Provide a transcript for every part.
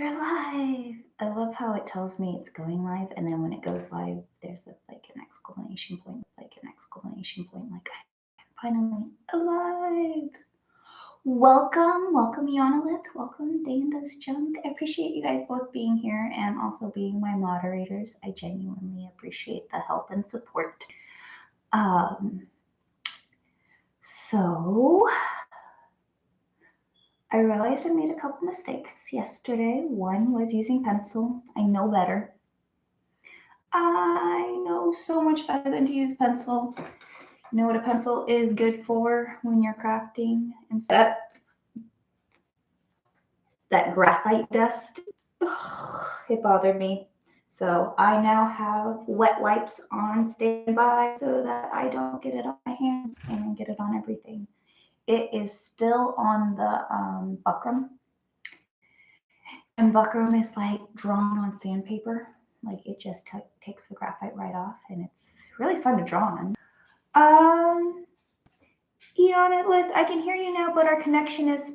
You're live. I love how it tells me it's going live, and then when it goes live, there's like an exclamation point, like I'm finally alive. Welcome, Yonalith. Welcome, Danda's Junk. I appreciate you guys both being here and also being my moderators. I genuinely appreciate the help and support. Um, so I realized I made a couple mistakes yesterday. One was using pencil. I know better. I know so much better than to use pencil. You know what a pencil is good for when you're crafting? And that graphite dust, it bothered me. So I now have wet wipes on standby so that I don't get it on my hands and get it on everything. It is still on the buckram. And buckram is like drawing on sandpaper. Like it just takes the graphite right off, and it's really fun to draw on. I can hear you now, but our connection is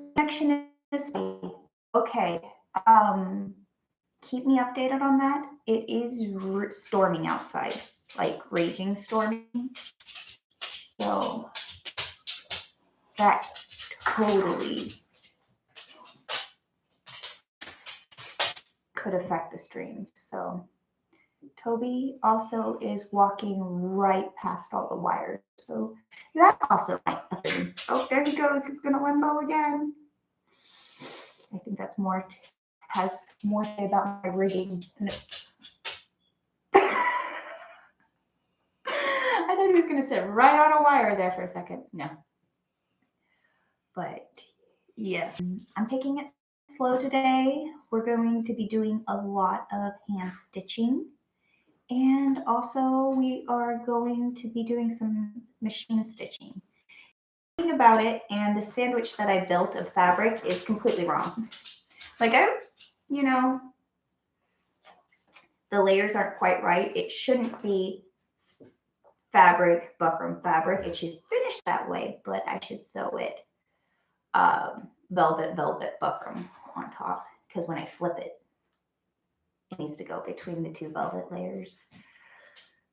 okay. Keep me updated on that. It is storming outside, like raging storming. So that totally could affect the stream. So Toby also is walking right past all the wires. So that also might happen. Oh, there he goes. He's going to limbo again. I think that's has more to say about my rigging than it. I thought he was going to sit right on a wire there for a second. No. But yes, I'm taking it slow today. We're going to be doing a lot of hand stitching. And also we are going to be doing some machine stitching. Thinking about it, and the sandwich that I built of fabric is completely wrong. Like the layers aren't quite right. It shouldn't be fabric, buckram fabric. It should finish that way, but I should sew it velvet buckram on top, because when I flip it, it needs to go between the two velvet layers.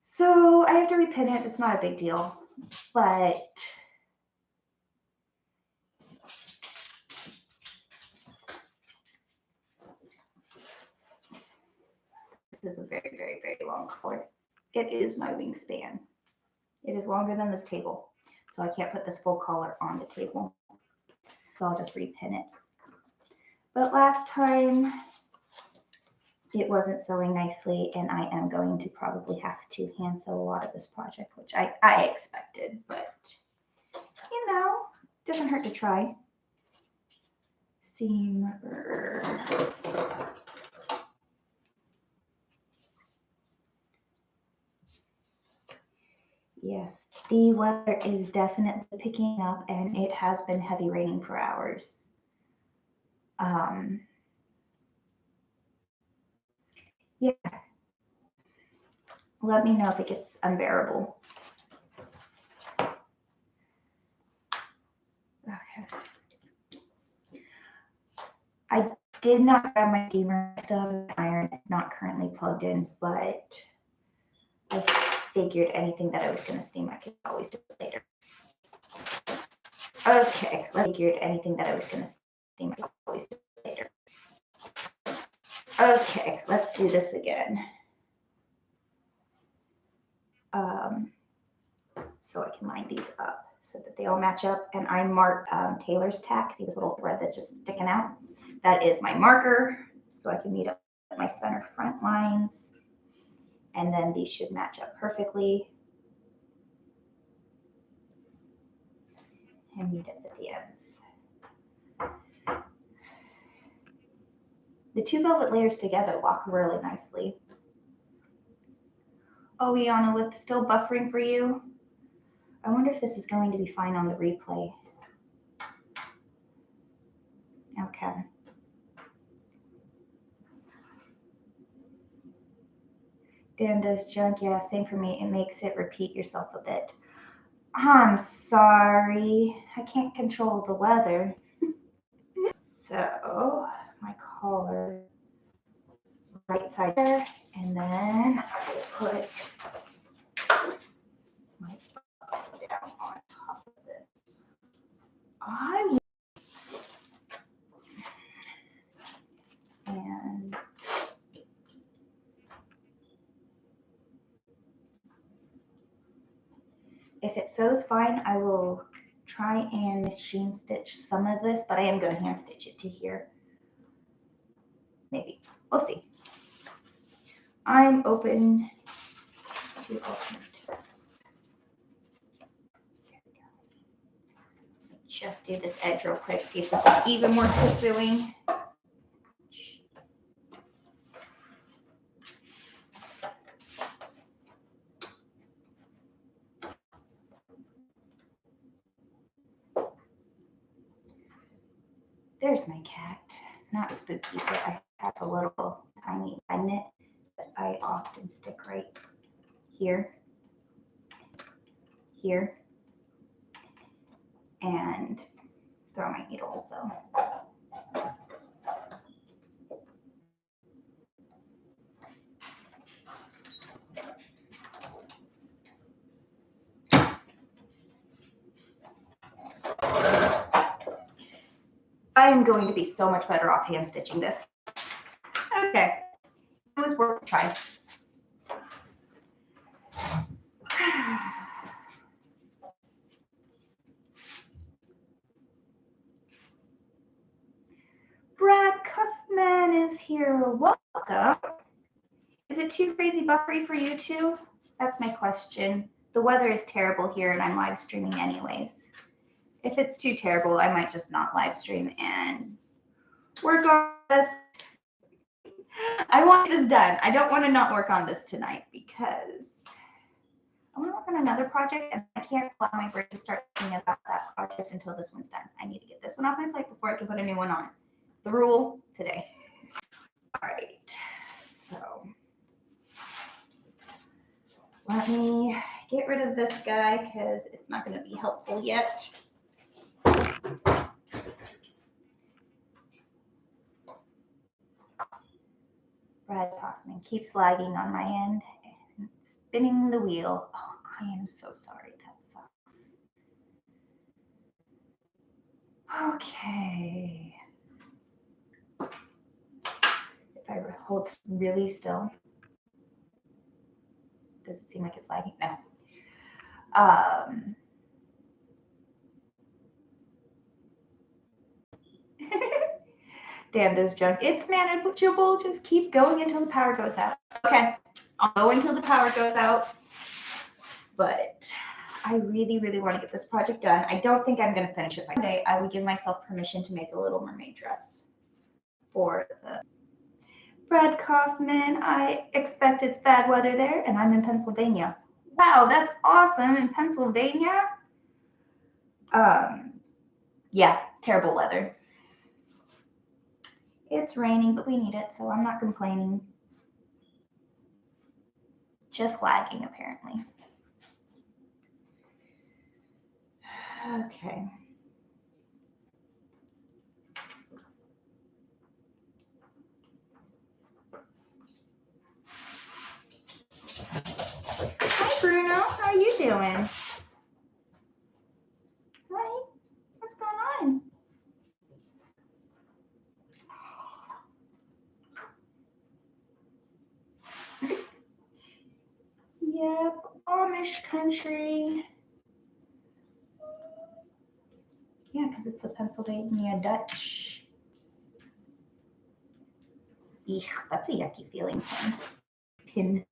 So I have to repin it. It's not a big deal, but this is a very, very, very long collar. It is my wingspan. It is longer than this table, so I can't put this full collar on the table. So I'll just repin it. But last time it wasn't sewing nicely, and I am going to probably have to hand sew a lot of this project, which I expected, but doesn't hurt to try. Seam. Yes, the weather is definitely picking up, and it has been heavy raining for hours. Yeah. Let me know if it gets unbearable. Okay. I did not grab my steamer. I still have an iron. It's not currently plugged in, but I figured anything that I was going to steam, I could always do it later. Okay, I figured anything that I was going to steam, I could always do it later. Okay, let's do this again. So I can line these up so that they all match up. And I mark Taylor's tack. See this little thread that's just sticking out? That is my marker, so I can meet up my center front lines. And then these should match up perfectly. And meet up at the ends. The two velvet layers together lock really nicely. Oh, Iana, still buffering for you? I wonder if this is going to be fine on the replay. Okay. Dan does junk. Yeah, same for me. It makes it repeat yourself a bit. I'm sorry. I can't control the weather. So, my collar right side there, and then I will put my down on top of this. And if it sews fine, I will try and machine stitch some of this, but I am going to hand stitch it to here. Maybe. We'll see. I'm open to alternatives. There we go. Just do this edge real quick, see if this is even worth pursuing. There's my cat. Not spooky, but I have a little tiny magnet that I often stick right here, here, and throw my needles. So I am going to be so much better off hand stitching this. Okay, it was worth a try. Brad Cuffman is here. Welcome. Is it too crazy buffery for you too? That's my question. The weather is terrible here and I'm live streaming anyways. If it's too terrible, I might just not live stream and work on this. I want this done. I don't want to not work on this tonight because I want to work on another project and I can't allow my brain to start thinking about that project until this one's done. I need to get this one off my plate before I can put a new one on. It's the rule today. All right, so let me get rid of this guy because it's not going to be helpful yet. Brad Hoffman keeps lagging on my end and spinning the wheel. Oh, I am so sorry. That sucks. Okay. If I hold really still, does it seem like it's lagging? No. Dan does junk. It's manageable. Just keep going until the power goes out. Okay. I'll go until the power goes out. But I really, really want to get this project done. I don't think I'm going to finish it by Monday. I will give myself permission to make a Little Mermaid dress for the Brad Kaufman. I expect it's bad weather there, and I'm in Pennsylvania. Wow, that's awesome in Pennsylvania. Yeah, terrible weather. It's raining, but we need it, so I'm not complaining. Just lagging, apparently. Okay. Hi, Bruno. How are you doing? Hi. What's going on? Yep, Amish country. Yeah, because it's the Pennsylvania Dutch. Eek, that's a yucky feeling. Pin.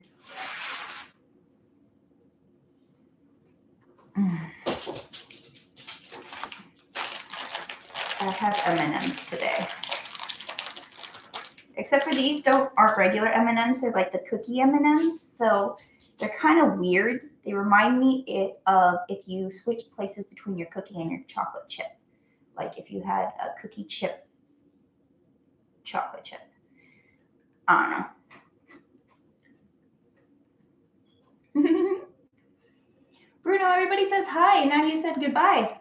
I have M&Ms today. Except for these aren't regular M&Ms. They're like the cookie M&Ms. So they're kind of weird. They remind me of if you switched places between your cookie and your chocolate chip. Like if you had a cookie chip, chocolate chip. I don't know. Bruno, everybody says hi. Now you said goodbye.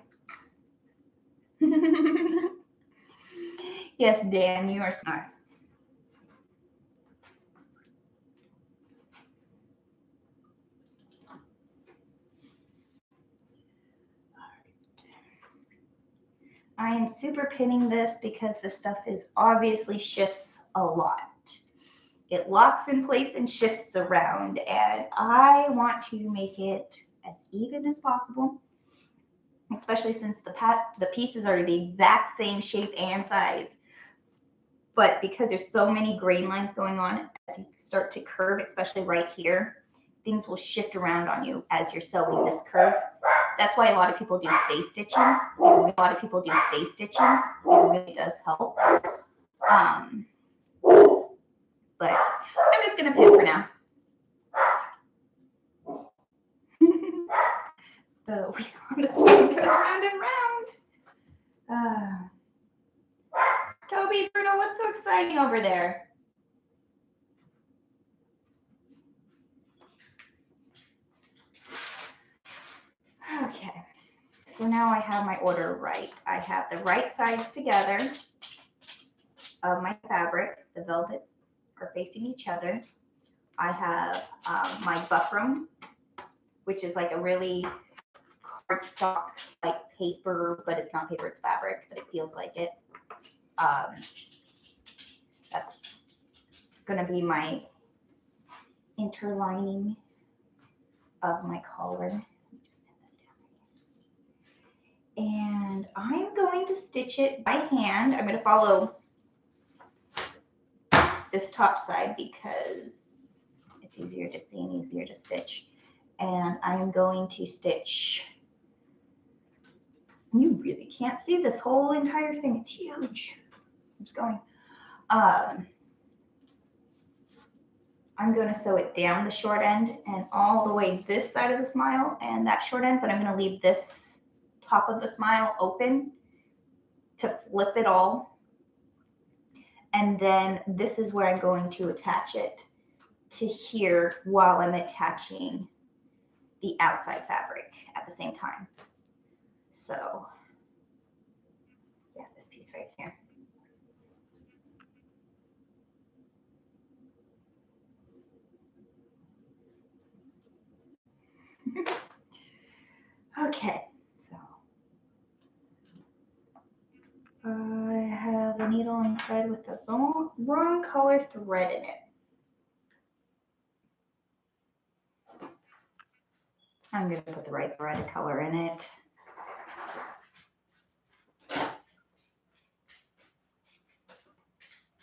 Yes, Dan, you are smart. I am super pinning this because the stuff is obviously shifts a lot. It locks in place and shifts around, and I want to make it as even as possible, especially since the pieces are the exact same shape and size. But because there's so many grain lines going on, as you start to curve, especially right here, things will shift around on you as you're sewing this curve. That's why a lot of people do stay stitching. It really does help. But I'm just going to pin for now. The wheel on the swing goes round and round. Toby, Bruno, what's so exciting over there? Okay, so now I have my order right. I have the right sides together of my fabric. The velvets are facing each other. I have my buckram, which is like a really cardstock like paper, but it's not paper, it's fabric, but it feels like it. That's gonna be my interlining of my collar. Just pin this down. And I'm going to stitch it by hand. I'm gonna follow this top side because it's easier to see and easier to stitch. And I'm going to stitch. You really can't see this whole entire thing. It's huge. I'm just going. I'm going to sew it down the short end and all the way this side of the smile and that short end, but I'm going to leave this top of the smile open to flip it all. And then this is where I'm going to attach it to here while I'm attaching the outside fabric at the same time. So yeah, this piece right here. Okay, so I have a needle and thread with the wrong color thread in it. I'm going to put the right thread color in it.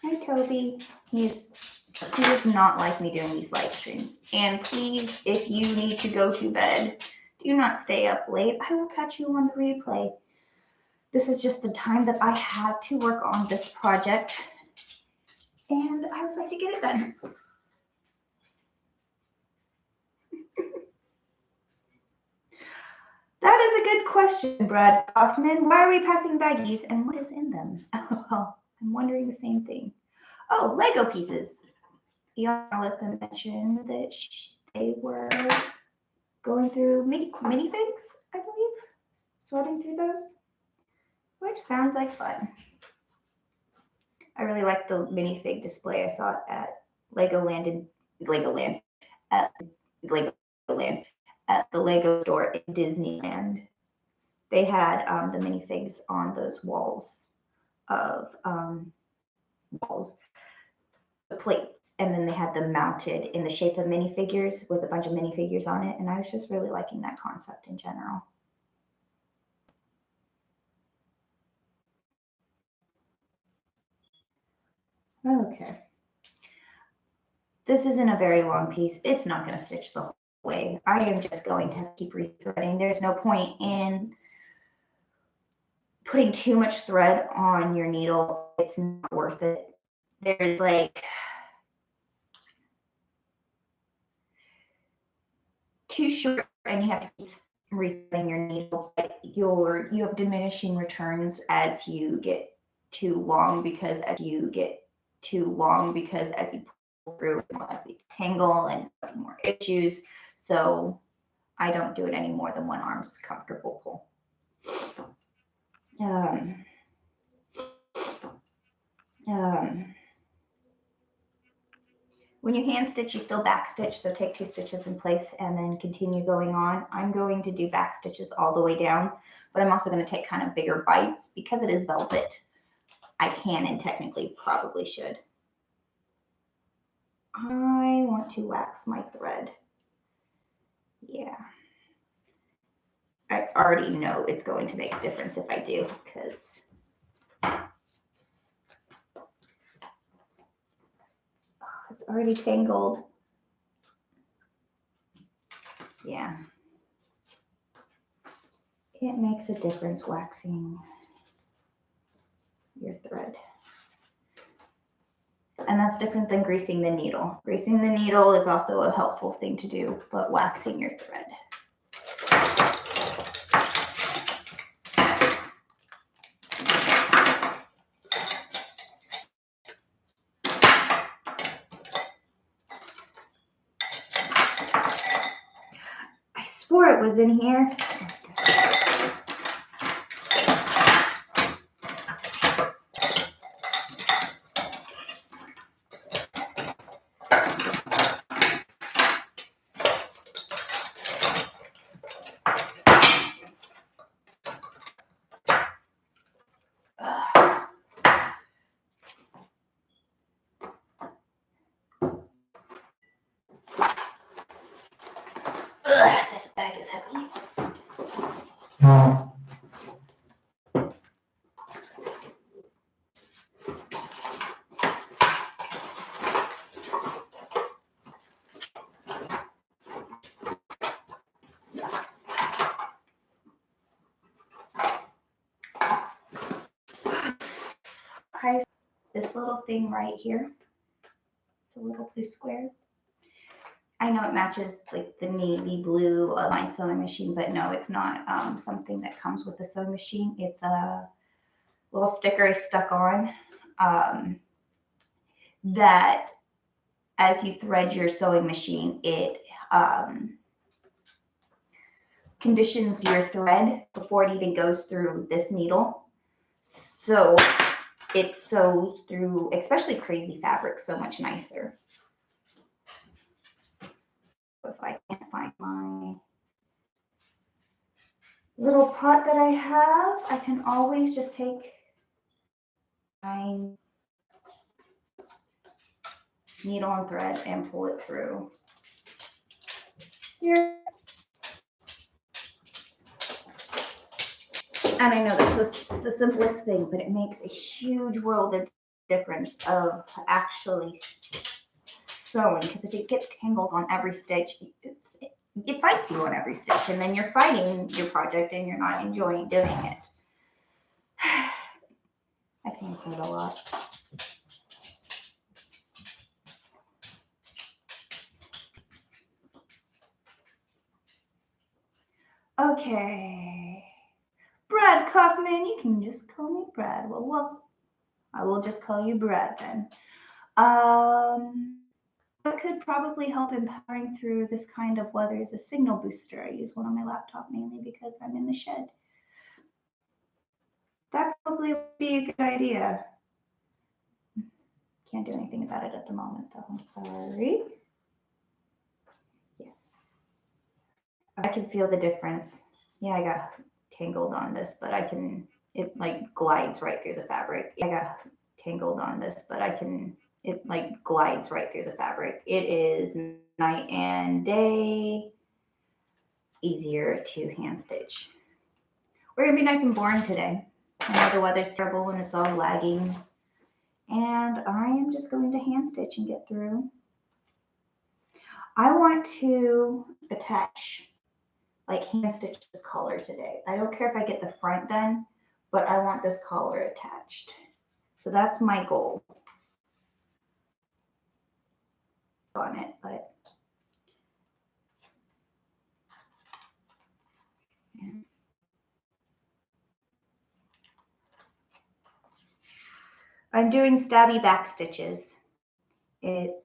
Hi, Toby. He does not like me doing these live streams. And please, if you need to go to bed, do not stay up late. I will catch you on the replay. This is just the time that I have to work on this project, and I would like to get it done. That is a good question, Brad Kaufman. Why are we passing baggies, and what is in them? Oh, I'm wondering the same thing. Oh, Lego pieces. Fiona let them mention that they were going through minifigs, I believe, sorting through those, which sounds like fun. I really like the minifig display I saw at Legoland at the Lego store in Disneyland. They had the minifigs on those walls of the plates, and then they had them mounted in the shape of minifigures with a bunch of minifigures on it, and I was just really liking that concept in general. Okay. This isn't a very long piece. It's not going to stitch the whole way. I am just going to keep rethreading. There's no point in putting too much thread on your needle. It's not worth it. There's like too short, and you have to keep rethreading your needle. You have diminishing returns as you get too long, because as you pull through, it's more likely to tangle and cause more issues. So I don't do it any more than one arm's comfortable pull. When you hand stitch, you still back stitch, so take 2 stitches in place and then continue going on. I'm going to do back stitches all the way down, but I'm also going to take kind of bigger bites because it is velvet. I can and technically probably should. I want to wax my thread. Yeah. I already know it's going to make a difference if I do, because it's already tangled. Yeah. It makes a difference waxing your thread. And that's different than greasing the needle. Greasing the needle is also a helpful thing to do, but waxing your thread. I swore it was in here. This bag is heavy. This little thing right here, the little blue square. I know it matches like the navy blue of my sewing machine, but no, it's not something that comes with the sewing machine. It's a little sticker I stuck on that as you thread your sewing machine, it conditions your thread before it even goes through this needle. So it sews through, especially crazy fabric, so much nicer. So if I can't find my little pot that I have, I can always just take my needle and thread and pull it through here. And I know that's the simplest thing, but it makes a huge world of difference of actually sewing, because if it gets tangled on every stitch, it fights you on every stitch, and then you're fighting your project and you're not enjoying doing it. I've hand sewed a lot. Okay. Brad Kaufman, you can just call me Brad. Well, I will just call you Brad then. What could probably help empowering through this kind of weather is a signal booster. I use one on my laptop mainly because I'm in the shed. That probably would be a good idea. Can't do anything about it at the moment though, I'm sorry. Yes. I can feel the difference. Yeah, I got tangled on this, but it like glides right through the fabric. I got tangled on this, but it like glides right through the fabric. It is night and day easier to hand stitch. We're gonna be nice and boring today. I know the weather's terrible and it's all lagging. And I am just going to hand stitch and get through. I want to attach, like hand stitch this collar today. I don't care if I get the front done, but I want this collar attached. So that's my goal on it, but yeah. I'm doing stabby back stitches.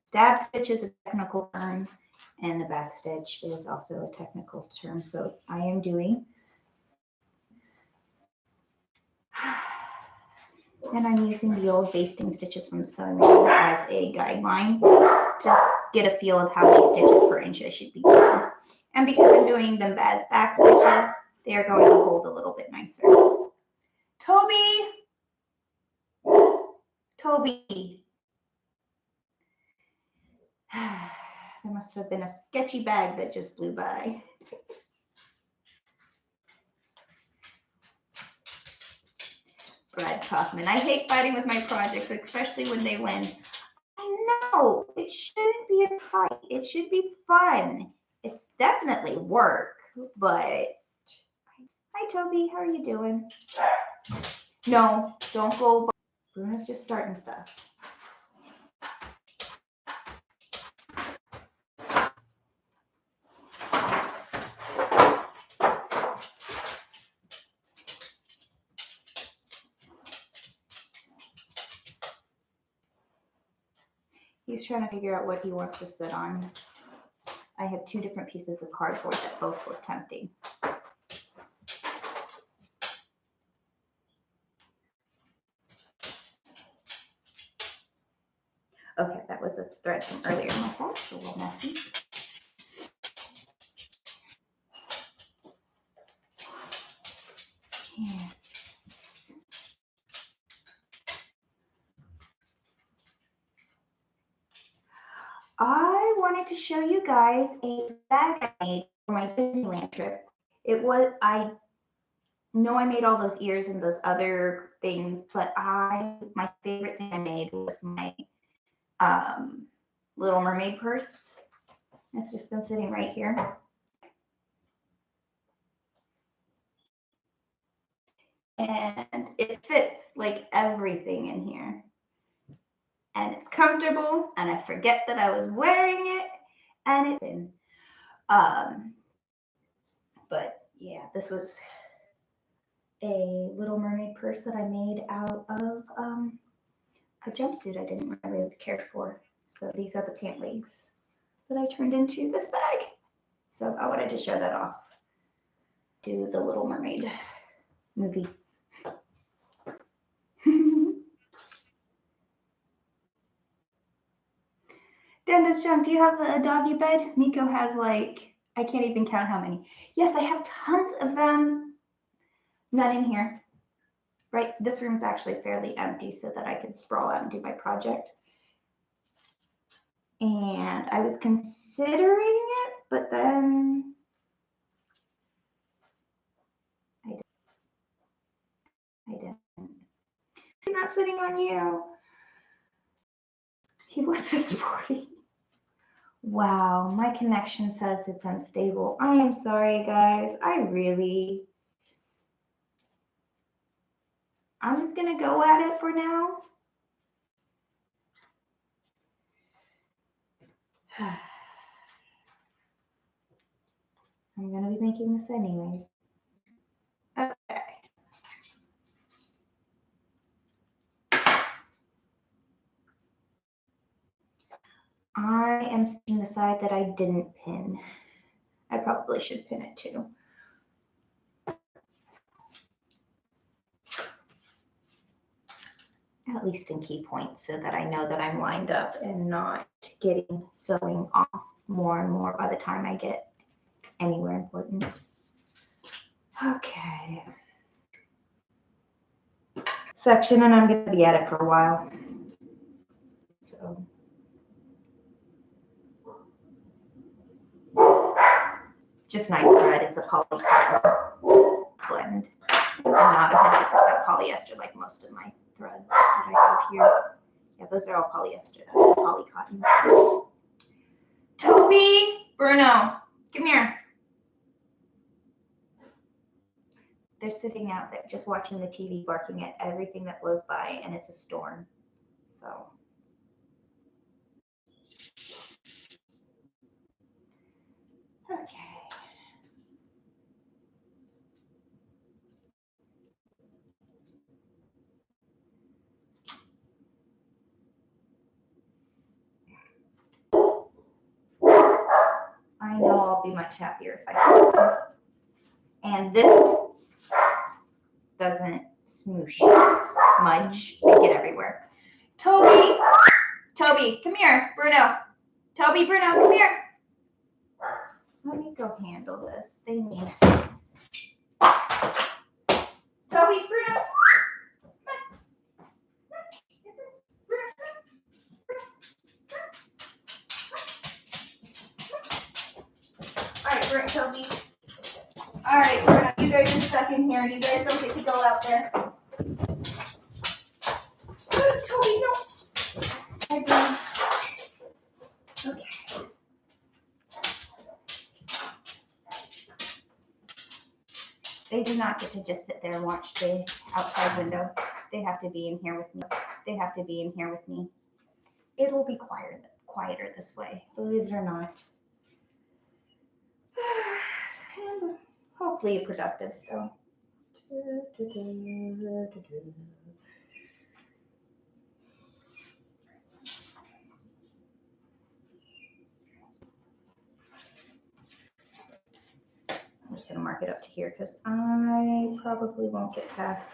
Stab stitch is a technical term, and the back stitch is also a technical term. So I am doing, and I'm using the old basting stitches from the sewing machine as a guideline to get a feel of how many stitches per inch I should be doing. And because I'm doing them as back stitches, They are going to hold a little bit nicer. Toby! Toby! There must have been a sketchy bag that just blew by. Brad Kaufman. I hate fighting with my projects, especially when they win. I know, it shouldn't be a fight. It should be fun. It's definitely work, but hi, Toby. How are you doing? No, don't go. Bruno's just starting stuff. He's trying to figure out what he wants to sit on. I have 2 different pieces of cardboard that both look tempting. Okay, that was a thread from earlier in my class, so a little messy. Yes. I wanted to show you guys a bag I made for my Disneyland trip. I know I made all those ears and those other things, but my favorite thing I made was my Little Mermaid purse. It's just been sitting right here. And it fits like everything in here. And it's comfortable, and I forget that I was wearing it, and but yeah, this was a Little Mermaid purse that I made out of a jumpsuit I didn't really care for. So these are the pant legs that I turned into this bag. So I wanted to show that off to the Little Mermaid movie. Dennis Jump, do you have a doggy bed? Nico has I can't even count how many. Yes, I have tons of them. None in here. Right, this room is actually fairly empty so that I can sprawl out and do my project. And I was considering it, but then I didn't. He's not sitting on you. He was this morning. Wow, my connection says it's unstable. I am sorry, guys. I'm just going to go at it for now. I'm going to be making this anyways. Okay. I am sitting the side that I didn't pin. I probably should pin it too. At least in key points so that I know that I'm lined up and not getting sewing off more and more by the time I get anywhere important. Okay. Section, and I'm going to be at it for a while. So. Just nice thread. It's a poly cotton blend. I'm not 100% polyester like most of my threads that I have here. Yeah, those are all polyester. That's poly cotton. Toby, Bruno, come here. They're sitting out there just watching the TV, barking at everything that blows by, and it's a storm. So. Okay. I know I'll be much happier if I can. And this doesn't smoosh, smudge, make it everywhere. Toby, come here. Bruno, Toby, Bruno, come here. Let me go handle this. They need over it, Toby. All right, you guys are stuck in here. You guys don't get to go out there. Toby, no. Okay. They do not get to just sit there and watch the outside window. They have to be in here with me. They have to be in here with me. It will be quieter this way, believe it or not. And hopefully productive still. I'm just going to mark it up to here because I probably won't get past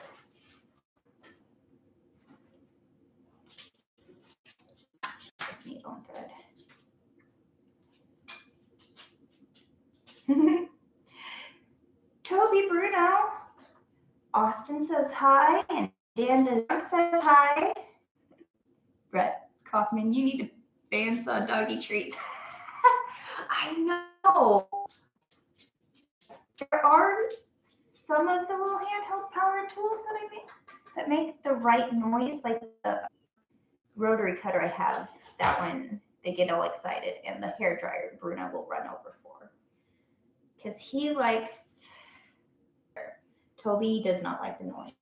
this needle and thread. Toby Bruno, Austin says hi, and Dan DeJong says hi. Brett Kaufman, you need to bandsaw doggy treats. I know. There are some of the little handheld power tools that I make that make the right noise, like the rotary cutter I have. That one, they get all excited, and the hair dryer Bruno will run over for, because he likes. Toby does not like the noise.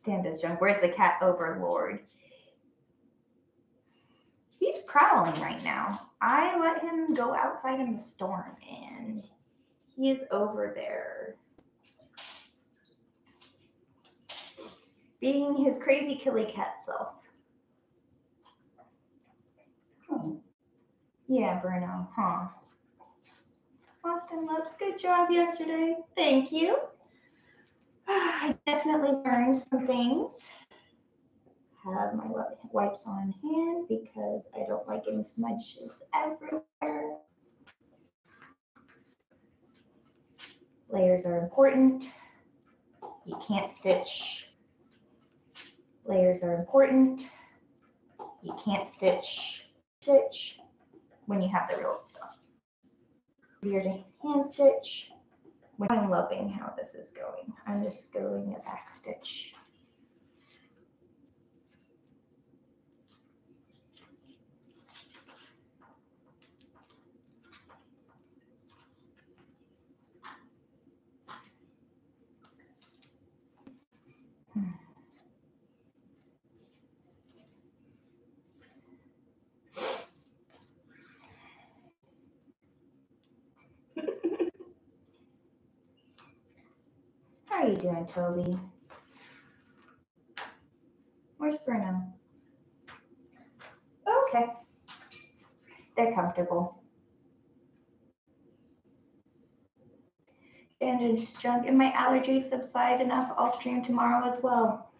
Dan does junk. Where's the cat overlord? He's prowling right now. I let him go outside in the storm, and he is over there being his crazy killy cat self. Yeah, Bruno, huh? Austin Lips, good job yesterday. Thank you. I definitely learned some things. Have my wipes on hand because I don't like getting smudges everywhere. Layers are important. You can't stitch. Layers are important. You can't stitch when you have the real stuff. Easier to hand stitch. I'm loving how this is going. I'm just going to back stitch. How are you doing, Toby? Where's Bruno? Okay. They're comfortable. And just junk. If my allergies subside enough, I'll stream tomorrow as well.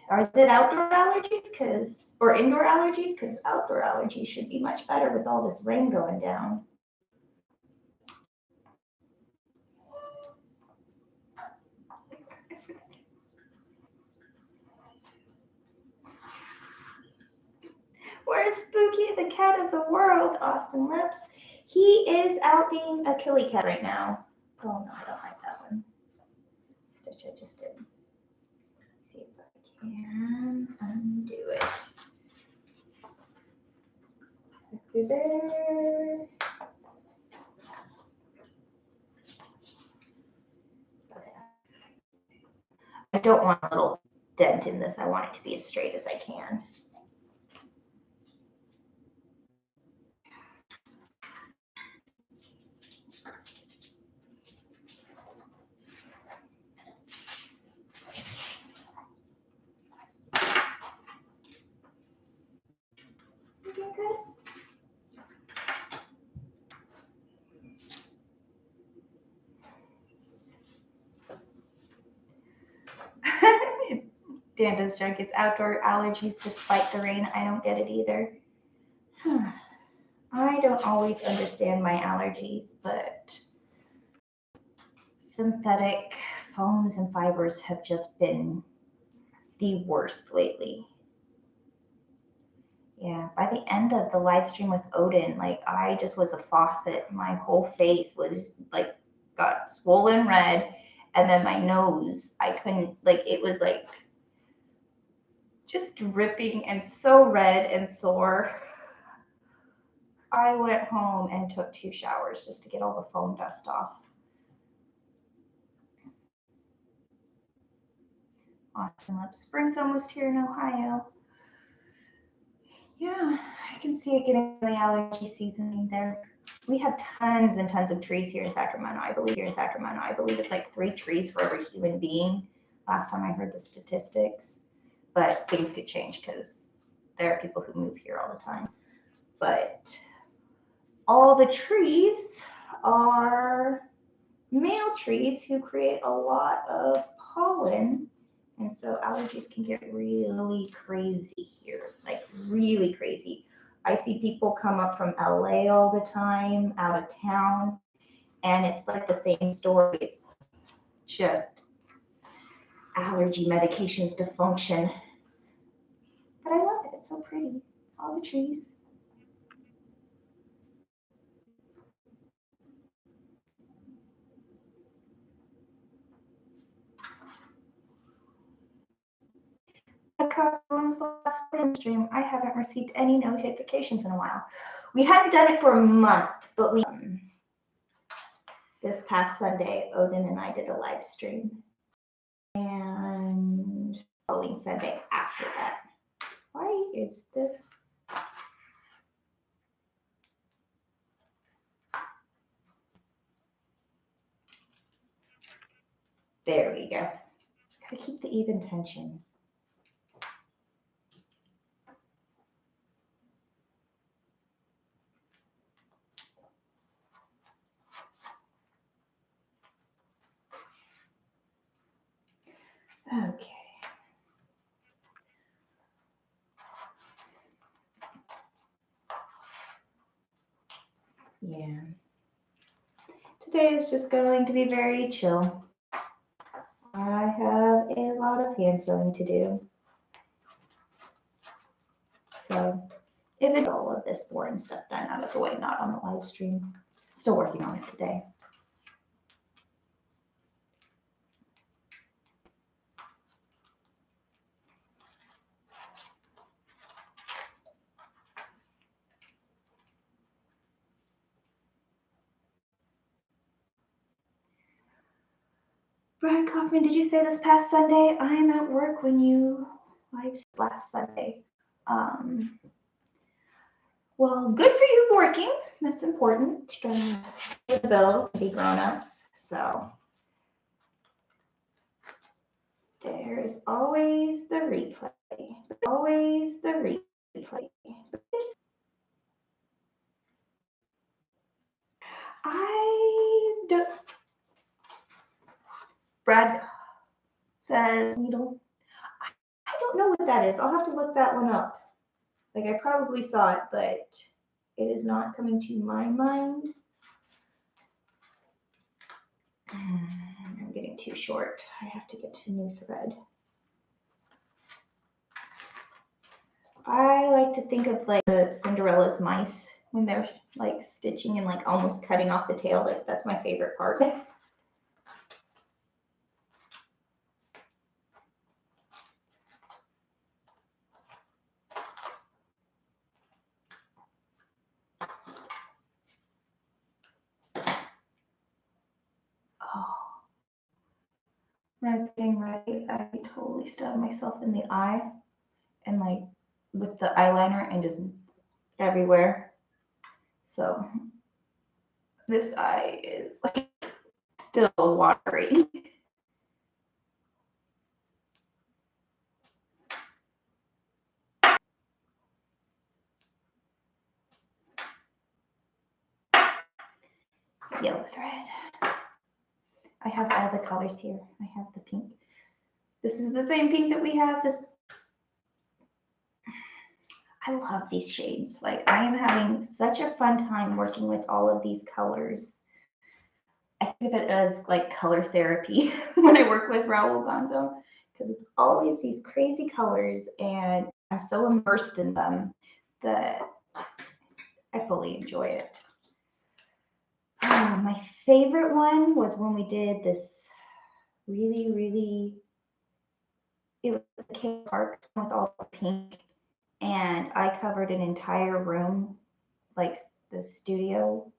Or is it outdoor allergies? Or indoor allergies? Because outdoor allergies should be much better with all this rain going down. Where's Spooky, the cat of the world, Austin Lips? He is out being a killy cat right now. Oh no, I don't like that one. Stitch I just did. Let's see if I can undo it. Through there. Okay. I don't want a little dent in this. I want it to be as straight as I can. Dan does junk. It's outdoor allergies despite the rain. I don't get it either. I don't always understand my allergies, but synthetic foams and fibers have just been the worst lately. Yeah, by the end of the live stream with Odin, like I just was a faucet. My whole face was like got swollen red, and then my nose, I couldn't, like, it was like just dripping and so red and sore. I went home and took 2 showers just to get all the foam dust off. Austin Lips. Spring's almost here in Ohio. Yeah, I can see it getting the allergy season there. We have tons and tons of trees here in Sacramento. I believe it's like 3 trees for every human being. Last time I heard the statistics, but things could change because there are people who move here all the time. But all the trees are male trees who create a lot of pollen. And so allergies can get really crazy here, like really crazy. I see people come up from LA all the time, out of town, and it's like the same story. It's just allergy medications to function. But I love it. It's so pretty. All the trees. Last stream, I haven't received any notifications in a while. We hadn't done it for a month, but we this past Sunday, Odin and I did a live stream, and following Sunday after that. Why is this? There we go. Gotta keep the even tension. Okay. Yeah. Today is just going to be very chill. I have a lot of hand sewing to do. So if it's all of this boring stuff done out of the way, not on the live stream. Still working on it today. Brian Kaufman, did you say this past Sunday? I am at work when you live last Sunday. Well, good for you working. That's important. You gotta pay the bills, be grown-ups. So there's always the replay. Always the replay. I don't. Brad says needle. I don't know what that is. I'll have to look that one up. Like I probably saw it, but it is not coming to my mind. I'm getting too short. I have to get to new thread. I like to think of like the Cinderella's mice when they're like stitching and like almost cutting off the tail. Like that's my favorite part. When I was getting ready, I totally stabbed myself in the eye and like with the eyeliner and just everywhere. So this eye is like still watery. Yellow thread. I have all the colors here. I have the pink. This is the same pink that we have. This. I love these shades. Like I am having such a fun time working with all of these colors. I think of it as like color therapy when I work with Raul Gonzo because it's always these crazy colors and I'm so immersed in them that I fully enjoy it. My favorite one was when we did this really, it was the K Park with all the pink, and I covered an entire room, like the studio,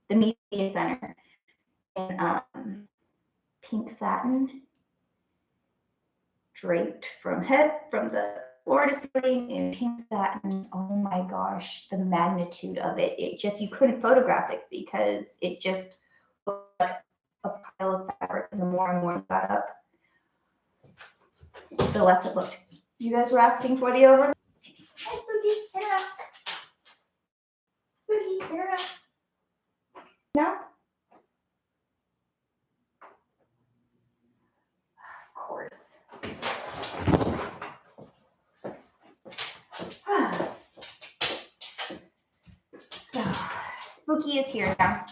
the media center, in pink satin, draped from the floor to ceiling in pink satin. Oh my gosh, the magnitude of it. It just, you couldn't photograph it because it just looked like a pile of fabric. And the more and more it got up, the less it looked. You guys were asking for the over. Hi, Spooky, interrupt. Spooky, interrupt. No? Of course. So, Spooky is here now.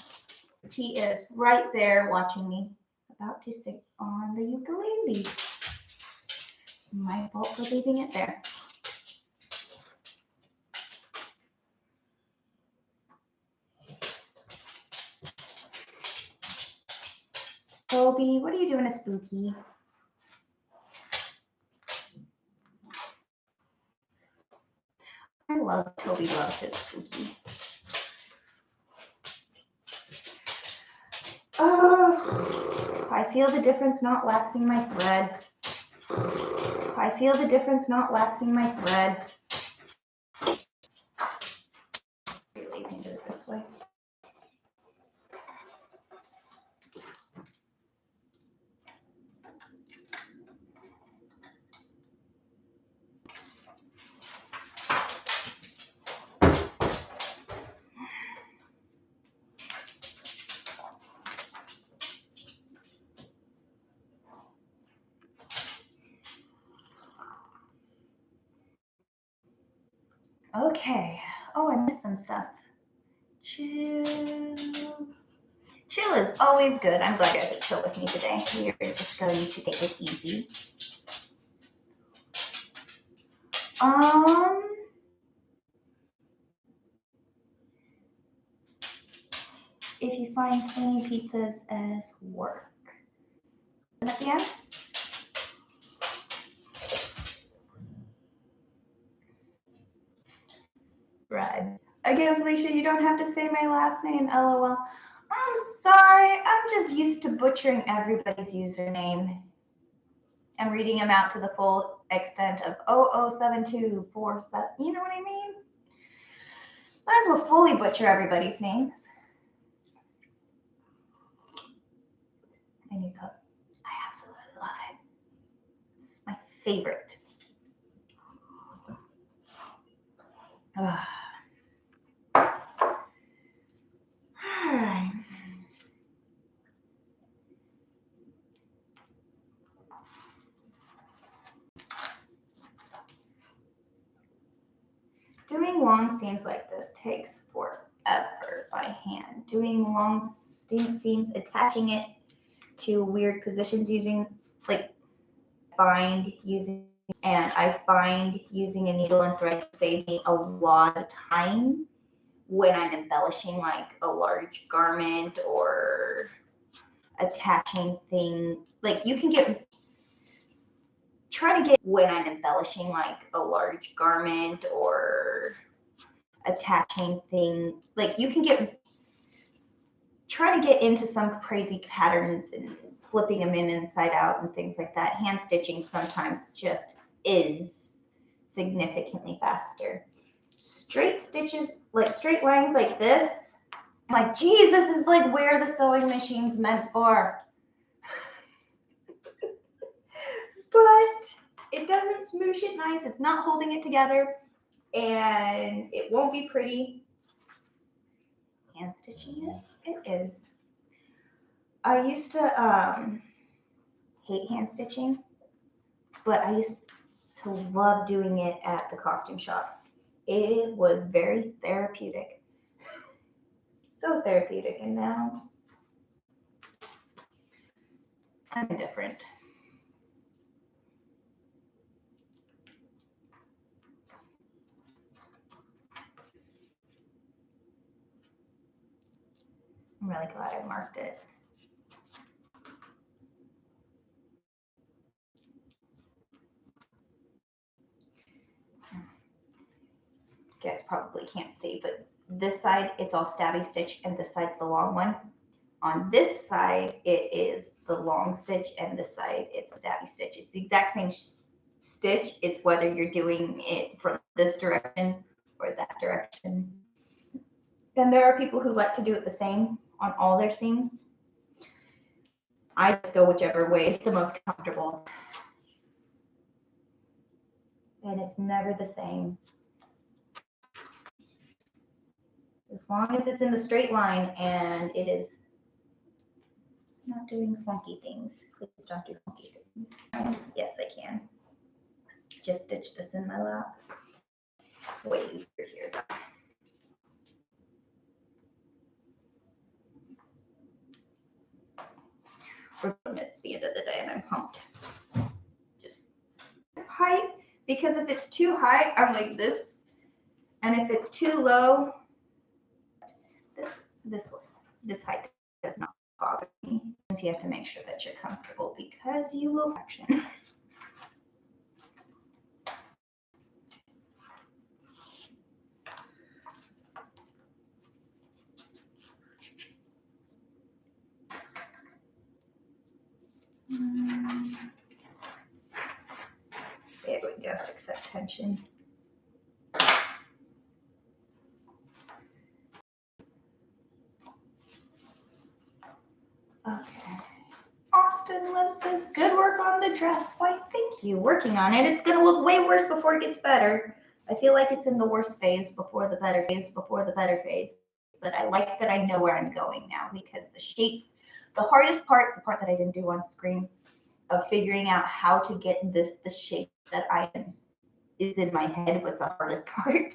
He is right there watching me, about to sing on the ukulele. My fault for leaving it there. Toby, what are you doing to Spooky? I love Toby loves his Spooky. Oh, I feel the difference not waxing my thread. I feel the difference not waxing my thread. Pretty lazy to do it this way. Okay. Oh, I missed some stuff. Chill. Chill is always good. I'm glad you guys are chill with me today. We're just going to take it easy. If you find slinging pizzas as work. And at the end? Right. Again, Felicia, you don't have to say my last name, LOL. I'm sorry. I'm just used to butchering everybody's username and reading them out to the full extent of 007247. You know what I mean? Might as well fully butcher everybody's names. My new cup. I absolutely love it. It's my favorite. Ugh. All right. Doing long seams like this takes forever by hand. Doing long seams, attaching it to weird positions using, like, I find using a needle and thread saves me a lot of time when I'm embellishing like a large garment or attaching things. Like, you can try to get when I'm embellishing like a large garment or attaching things. Like, you can try to get into some crazy patterns and flipping them inside out and things like that. Hand stitching sometimes just is significantly faster. Straight stitches, like straight lines like this, I'm like, geez, this is like where the sewing machine's meant for. But it doesn't smoosh it nice. It's not holding it together, and it won't be pretty. Hand stitching it is. I used to hate hand stitching, but I used to love doing it at the costume shop. It was very therapeutic. So therapeutic, and now I'm indifferent. really glad I marked it. You guys probably can't see, but this side, it's all stabby stitch, and this side's the long one. On this side, it is the long stitch, and this side, it's a stabby stitch. It's the exact same stitch. It's whether you're doing it from this direction or that direction. And there are people who like to do it the same on all their seams. I just go whichever way is the most comfortable. And it's never the same. As long as it's in the straight line and it is not doing funky things. Please don't do funky things. Yes, I can. Just stitch this in my lap. It's way easier here though. It's the end of the day and I'm pumped. Just height, because if it's too high, I'm like this. And if it's too low, this height does not bother me. You have to make sure that you're comfortable because you will fraction. There we go, fix that tension. Okay. Austin Liv says, good work on the dress. Why, thank you. Working on it. It's going to look way worse before it gets better. I feel like it's in the worst phase before the better phase, before the better phase. But I like that I know where I'm going now because the shapes, the hardest part, the part that I didn't do on screen, of figuring out how to get the shape that is in my head was the hardest part.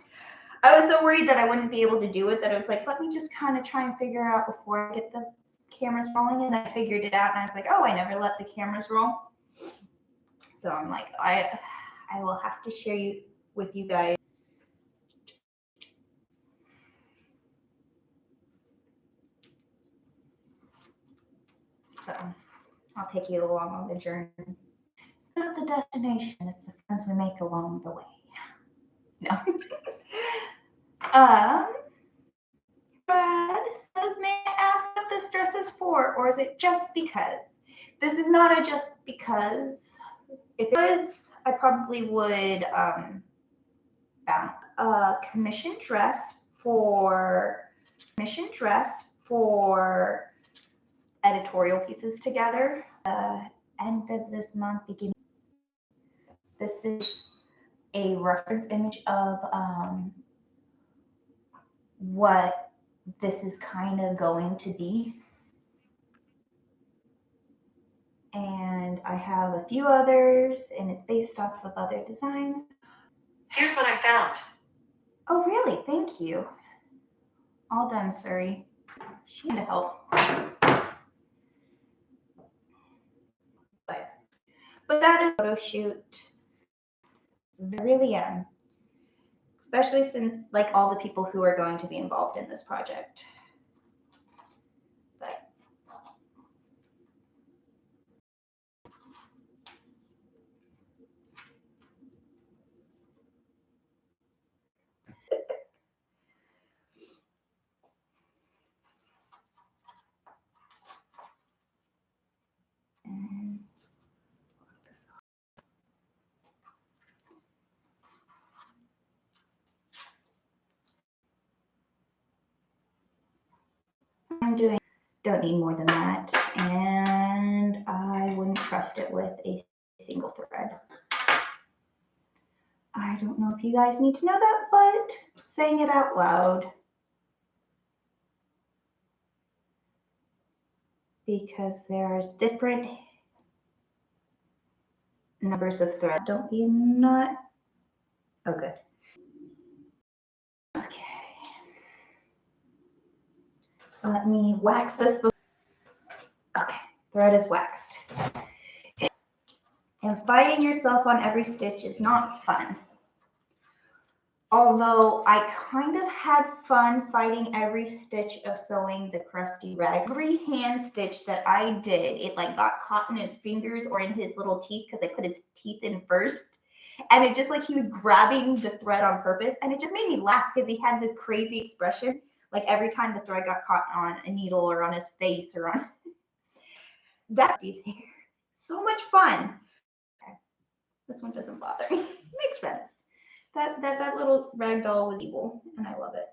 I was so worried that I wouldn't be able to do it that I was like, let me just kind of try and figure out before I get the cameras rolling, and I figured it out and I was like, oh, I never let the cameras roll. So I'm like, I will have to share with you guys. So I'll take you along on the journey. It's not the destination, it's the friends we make along the way. No. Brad says, may I ask what this dress is for, or is it just because? This is not a just because. If it was, I probably would commission dress for editorial pieces together. End of this month, beginning. This is a reference image of what this is kind of going to be. And I have a few others, and it's based off of other designs. Here's what I found. Oh, really? Thank you. All done, Suri. She had to help. But that is a photo shoot. I really am. Especially since, like, all the people who are going to be involved in this project. But don't need more than that, and I wouldn't trust it with a single thread. I don't know if you guys need to know that, but saying it out loud, because there's different numbers of thread. Don't be not. Oh, good. Okay. Let me wax this. Okay, thread is waxed. And fighting yourself on every stitch is not fun. Although I kind of had fun fighting every stitch of sewing the crusty rag. Every hand stitch that I did, it like got caught in his fingers or in his little teeth because I put his teeth in first. And it just like he was grabbing the thread on purpose. And it just made me laugh because he had this crazy expression. Like every time the thread got caught on a needle or on his face or on that's his hair. So much fun. Okay. This one doesn't bother me. Makes sense. That little rag doll was evil, and I love it.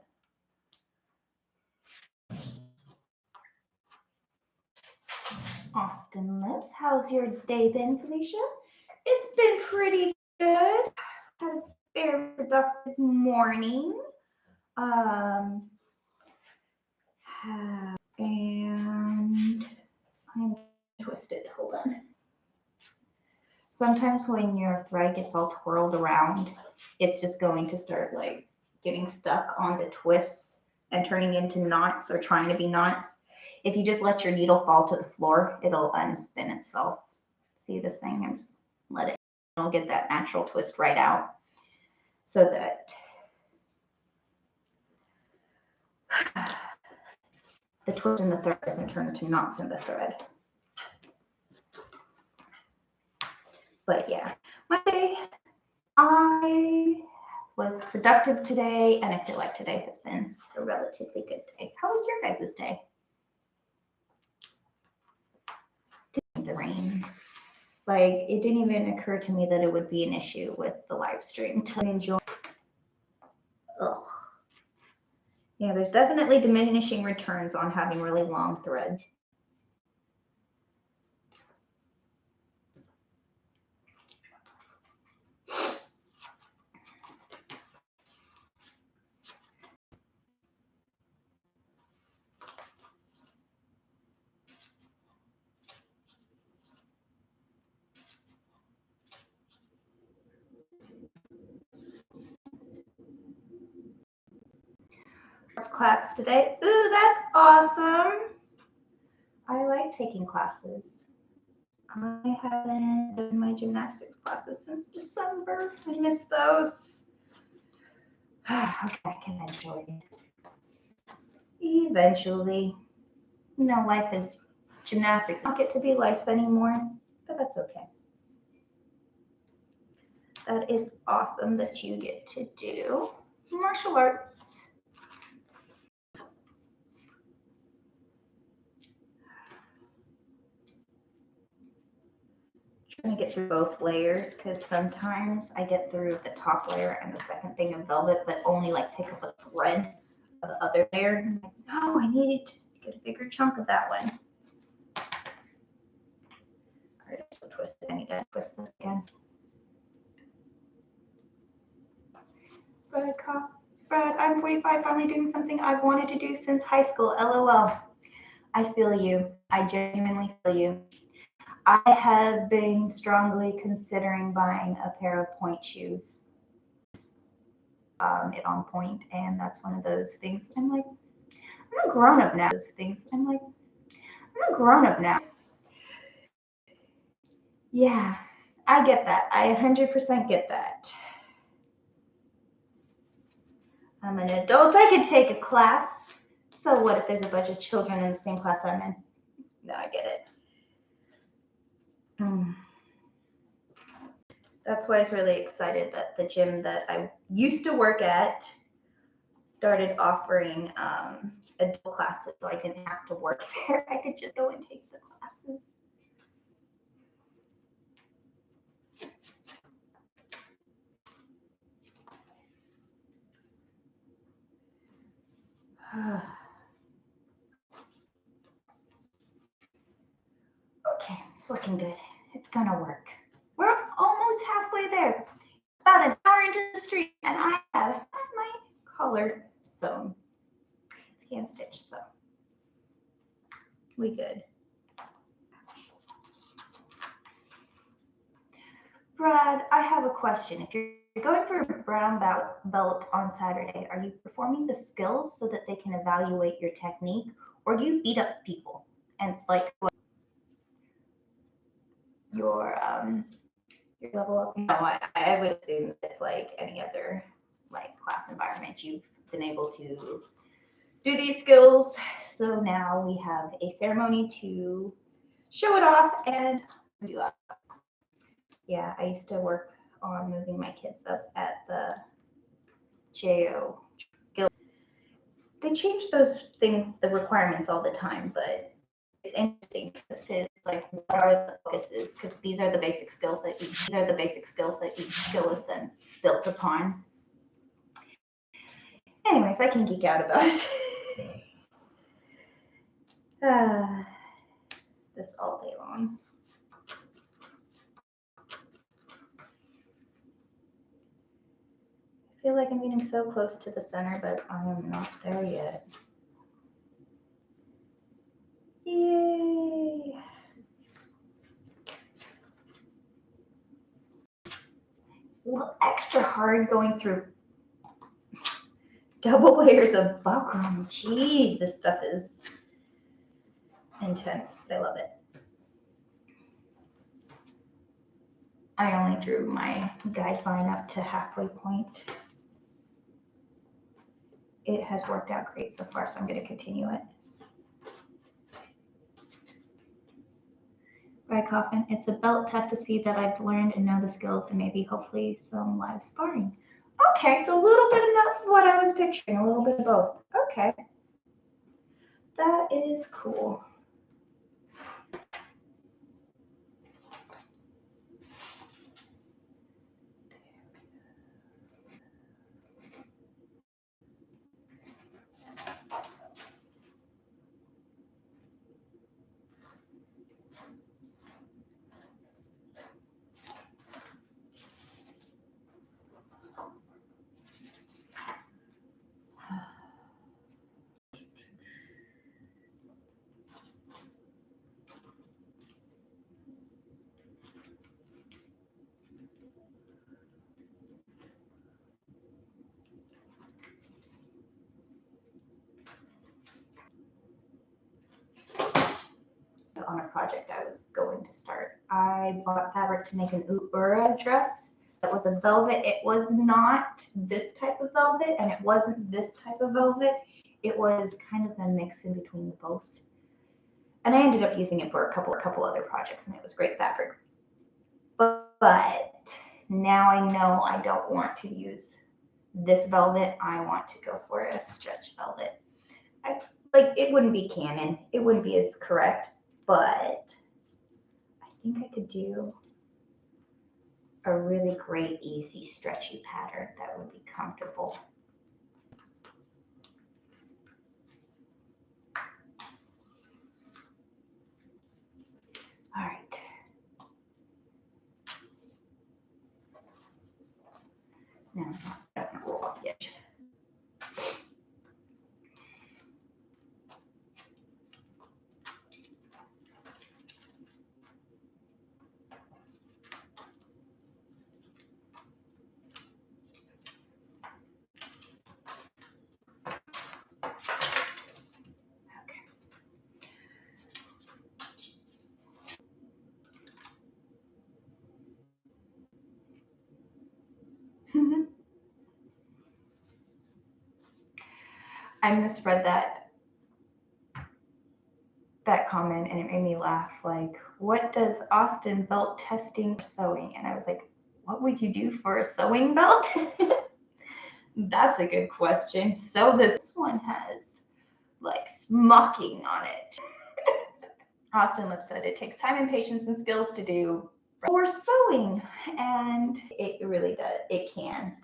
Austin Lips, how's your day been, Felicia? It's been pretty good. Had a very productive morning. And I'm twisted. Hold on. Sometimes when your thread gets all twirled around, it's just going to start like getting stuck on the twists and turning into knots or trying to be knots. If you just let your needle fall to the floor, it'll unspin itself. See this thing? I'm just let it. I'll get that natural twist right out so that the twist in the thread doesn't turn into knots in the thread. But yeah, Monday, I was productive today, and I feel like today has been a relatively good day. How was your guys' day? The rain. Like, it didn't even occur to me that it would be an issue with the live stream to enjoy. Ugh. Yeah, there's definitely diminishing returns on having really long threads. Class today. Ooh, that's awesome. I like taking classes. I haven't done my gymnastics classes since December. I miss those. Okay, eventually. Eventually. You know, life is gymnastics. I don't get to be life anymore, but that's okay. That is awesome that you get to do martial arts. Trying to get through both layers because sometimes I get through the top layer and the second thing of velvet, but only like pick up a thread of the other layer. I'm like, no, I need to get a bigger chunk of that one. All right, so twist it. I need to twist this again. Brad, I'm 45, finally doing something I've wanted to do since high school. LOL. I feel you. I genuinely feel you. I have been strongly considering buying a pair of point shoes. It on point, and that's one of those things that I'm like, I'm a grown up now. Those things that I'm like, I'm a grown up now. Yeah, I get that. I 100% get that. I'm an adult. I could take a class. So what if there's a bunch of children in the same class I'm in? No, I get it. That's why I was really excited that the gym that I used to work at started offering adult classes, so I didn't have to work there. I could just go and take the classes. Okay, it's looking good. It's gonna work. We're almost halfway there. It's about an hour into the street, and I have my collar sewn. It's hand stitched, so we good. Brad, I have a question. If you're going for a brown belt on Saturday, are you performing the skills so that they can evaluate your technique, or do you beat up people? And it's like your level up. No, I would assume it's like any other like class environment, you've been able to do these skills. So now we have a ceremony to show it off and do that. Yeah, I used to work on moving my kids up at the JO. They change those things, the requirements all the time, but it's interesting because it's like, what are the focuses? Because these are the basic skills that each skill is then built upon. Anyways, I can geek out about it. This all day long. I feel like I'm getting so close to the center, but I am not there yet. Yay! It's a little extra hard going through double layers of buckram. Jeez, this stuff is intense, but I love it. I only drew my guideline up to halfway point. It has worked out great so far, so I'm going to continue it. Right, Coffin. It's a belt test to see that I've learned and know the skills and maybe hopefully some live sparring. Okay, so a little bit of what I was picturing, a little bit of both. Okay. That is cool. On a project I was going to start, I bought fabric to make an Ura dress that was a velvet. It was not this type of velvet and it wasn't this type of velvet. It was kind of a mix in between the both. And I ended up using it for a couple other projects and it was great fabric. But now I know I don't want to use this velvet. I want to go for a stretch velvet. It wouldn't be canon. It wouldn't be as correct, but I think I could do a really great, easy, stretchy pattern that would be comfortable. All right. Now, I'm going to roll off the edge. I'm going to spread that comment and it made me laugh. Like, what does Austin belt testing for sewing? And I was like, what would you do for a sewing belt? That's a good question. So this one has like smocking on it. Austin Lip said it takes time and patience and skills to do for sewing, and it really does. It can.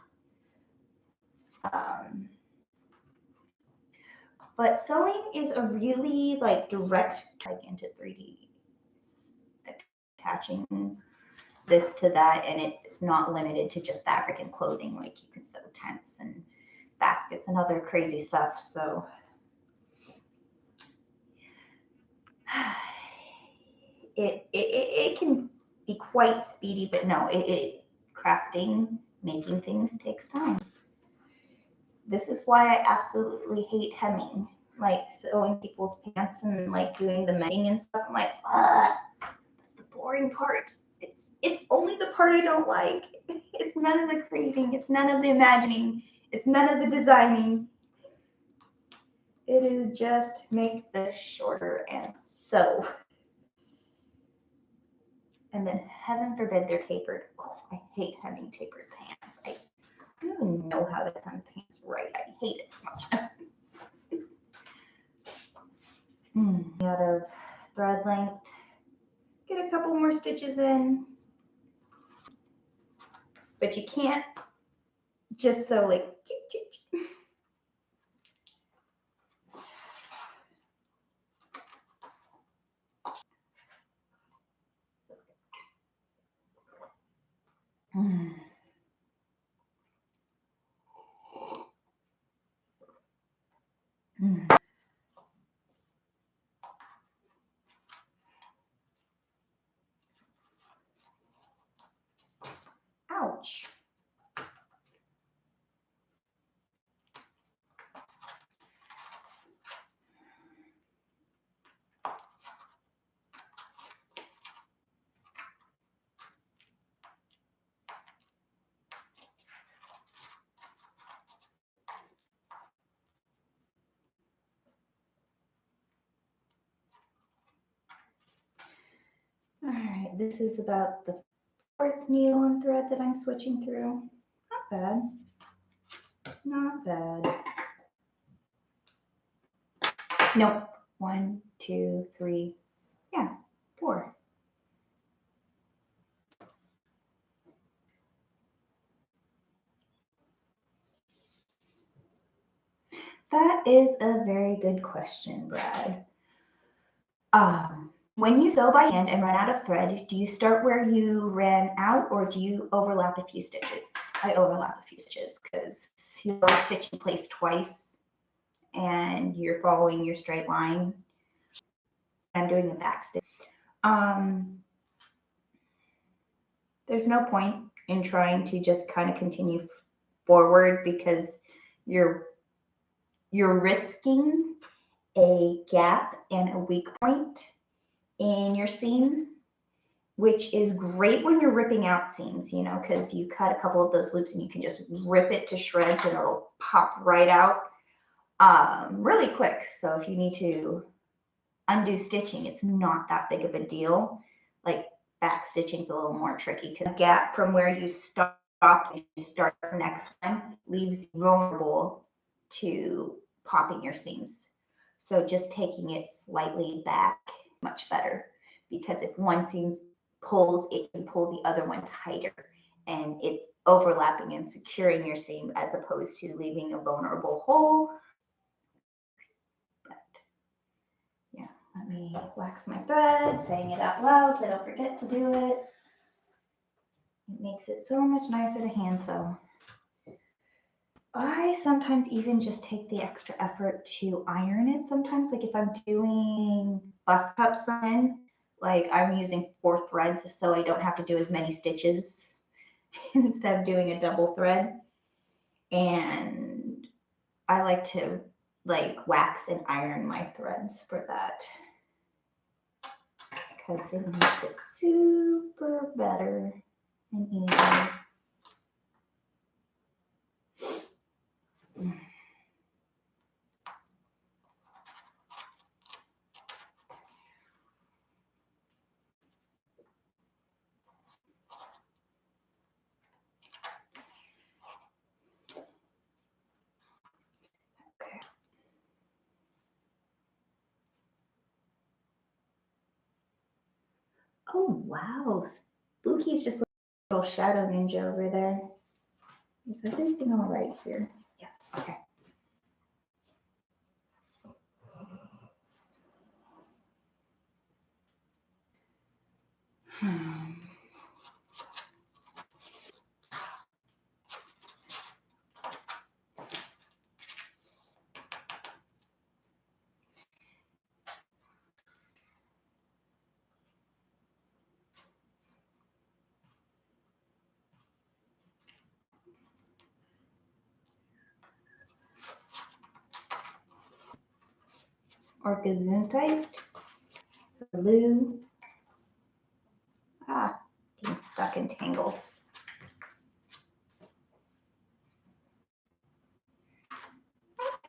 But sewing is a really like direct into 3D, attaching this to that, and it's not limited to just fabric and clothing. Like you can sew tents and baskets and other crazy stuff. So it can be quite speedy, but no, crafting, making things takes time. This is why I absolutely hate hemming, like sewing people's pants and like doing the mending and stuff. I'm like, that's the boring part. It's only the part I don't like. It's none of the creating. It's none of the imagining. It's none of the designing. It is just make this shorter and sew. And then heaven forbid they're tapered. Oh, I hate hemming tapered pants. I don't even know how to hem pants right. I hate it so much. Out of thread length. Get a couple more stitches in. But you can't just sew like Ouch. All right, this is about the fourth needle and thread that I'm switching through. Not bad. Not bad. Nope. 1, 2, 3. Yeah, 4. That is a very good question, Brad. When you sew by hand and run out of thread, do you start where you ran out or do you overlap a few stitches? I overlap a few stitches because you stitch in place twice and you're following your straight line. I'm doing a back stitch. There's no point in trying to just kind of continue forward because you're risking a gap and a weak point in your seam, which is great when you're ripping out seams, you know, because you cut a couple of those loops and you can just rip it to shreds and it'll pop right out really quick. So if you need to undo stitching, it's not that big of a deal. Like back stitching is a little more tricky because the gap from where you stop and you start the next one leaves you vulnerable to popping your seams. So just taking it slightly back much better because if one seam pulls, it can pull the other one tighter and it's overlapping and securing your seam as opposed to leaving a vulnerable hole. But yeah, let me wax my thread, saying it out loud so I don't forget to do it. It makes it so much nicer to hand sew. I sometimes even just take the extra effort to iron it sometimes. Like if I'm doing bust cup sewing, like I'm using 4 threads so I don't have to do as many stitches instead of doing a double thread. And I like to like wax and iron my threads for that because it makes it super better and easier. Oh, wow. Spooky's just a little shadow ninja over there. Is everything all right here? Yes, okay. Or Gesundheit. Salute. Ah, getting stuck and tangled.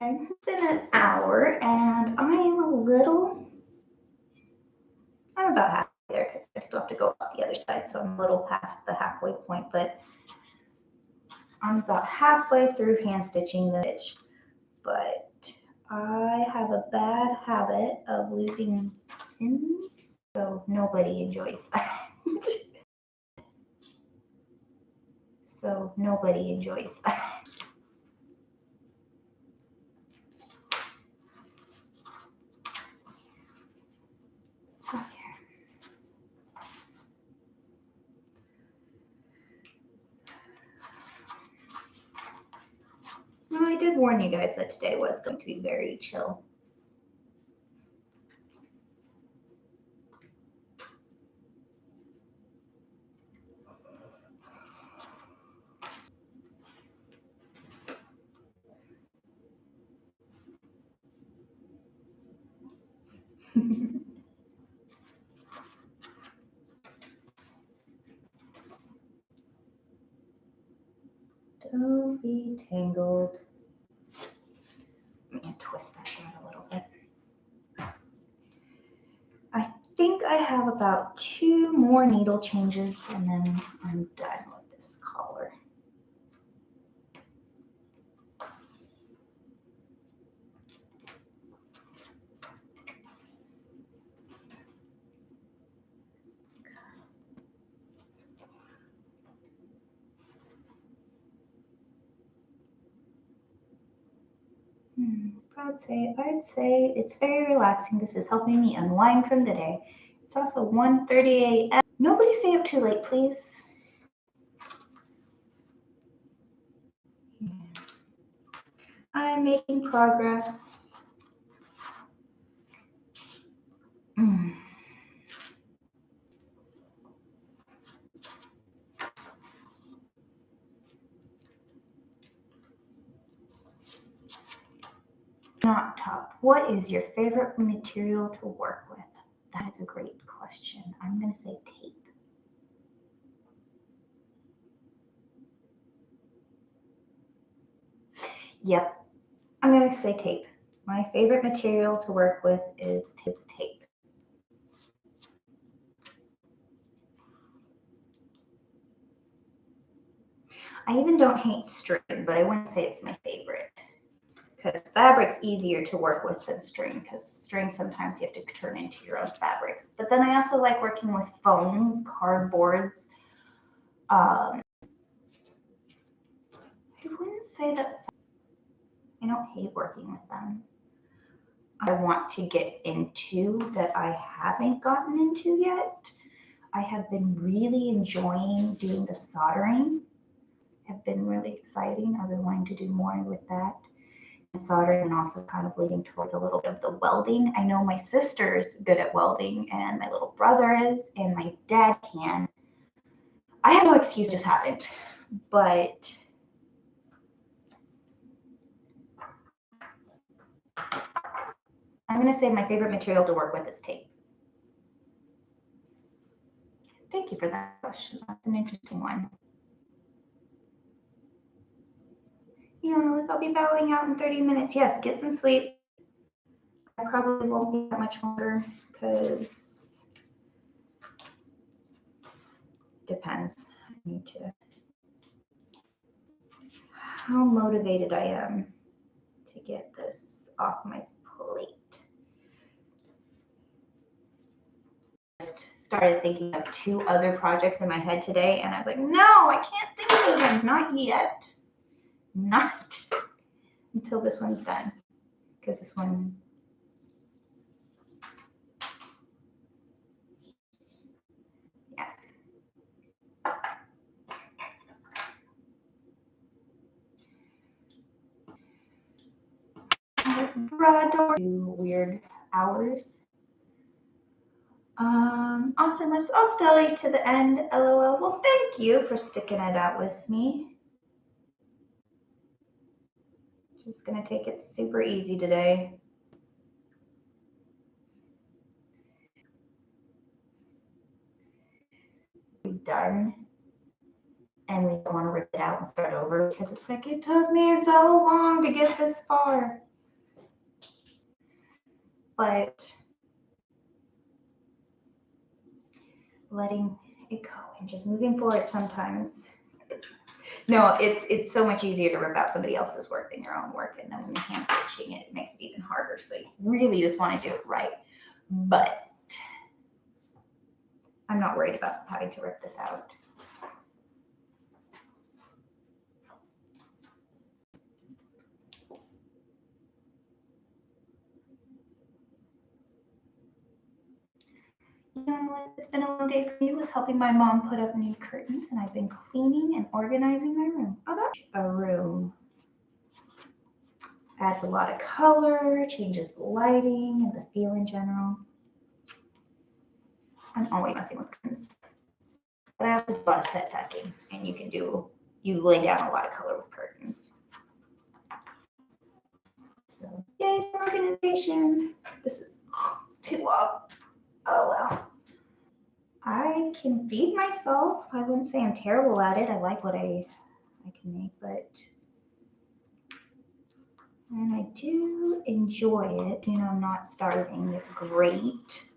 It's been an hour and I'm about halfway there because I still have to go up the other side. So I'm a little past the halfway point, but I'm about halfway through hand stitching the stitch. But I have a bad habit of losing pins, so nobody enjoys that. So nobody enjoys that. Okay. Well, I did warn you guys that today was going to be very chill. Don't be tangled. Let me twist that down a little bit. I think I have about 2 more needle changes and then I'm done with this collar. I'd say it's very relaxing. This is helping me unwind from the day. It's also 1:30 a.m. Nobody stay up too late, please. I'm making progress. Not top. What is your favorite material to work with? That is a great question. I'm going to say tape. Yep, I'm going to say tape. My favorite material to work with is tape. I even don't hate string, but I wouldn't say it's my favorite. Because fabric's easier to work with than string, because string sometimes you have to turn into your own fabrics. But then I also like working with foams, cardboards. I wouldn't say that I don't hate working with them. I want to get into that I haven't gotten into yet. I have been really enjoying doing the soldering. Have been really exciting. I've been wanting to do more with that. And soldering and also kind of leading towards a little bit of the welding. I know my sister's good at welding and my little brother is and my dad can. I have no excuse, just haven't. But I'm going to say my favorite material to work with is tape. Thank you for that question. That's an interesting one. I'll be bowing out in 30 minutes. Yes, get some sleep. I probably won't be that much longer because it depends. I need to, how motivated I am to get this off my plate. Just started thinking of 2 other projects in my head today, and I was like, no, I can't think of those ones. Not yet. Not until this one's done. Because this one, yeah. Weird hours. Austin lives, I'll stay to the end, LOL. Well, thank you for sticking it out with me. Just gonna take it super easy today. We're done. And we don't want to rip it out and start over because it's like, it took me so long to get this far. but letting it go and just moving forward sometimes. No, it's so much easier to rip out somebody else's work than your own work. And then when you're hand stitching it, it makes it even harder. So you really just want to do it right. But I'm not worried about having to rip this out. You know what? It's been a long day for me. Was helping my mom put up new curtains, and I've been cleaning and organizing my room. Oh, that's a room. Adds a lot of color, changes the lighting and the feel in general. I'm always messing with curtains. But I also do a lot of set tucking, and you lay down a lot of color with curtains. So yay for organization. This is it's too long. Oh well. I can feed myself. I wouldn't say I'm terrible at it. I like what I can make, and I do enjoy it. You know, not starving is great.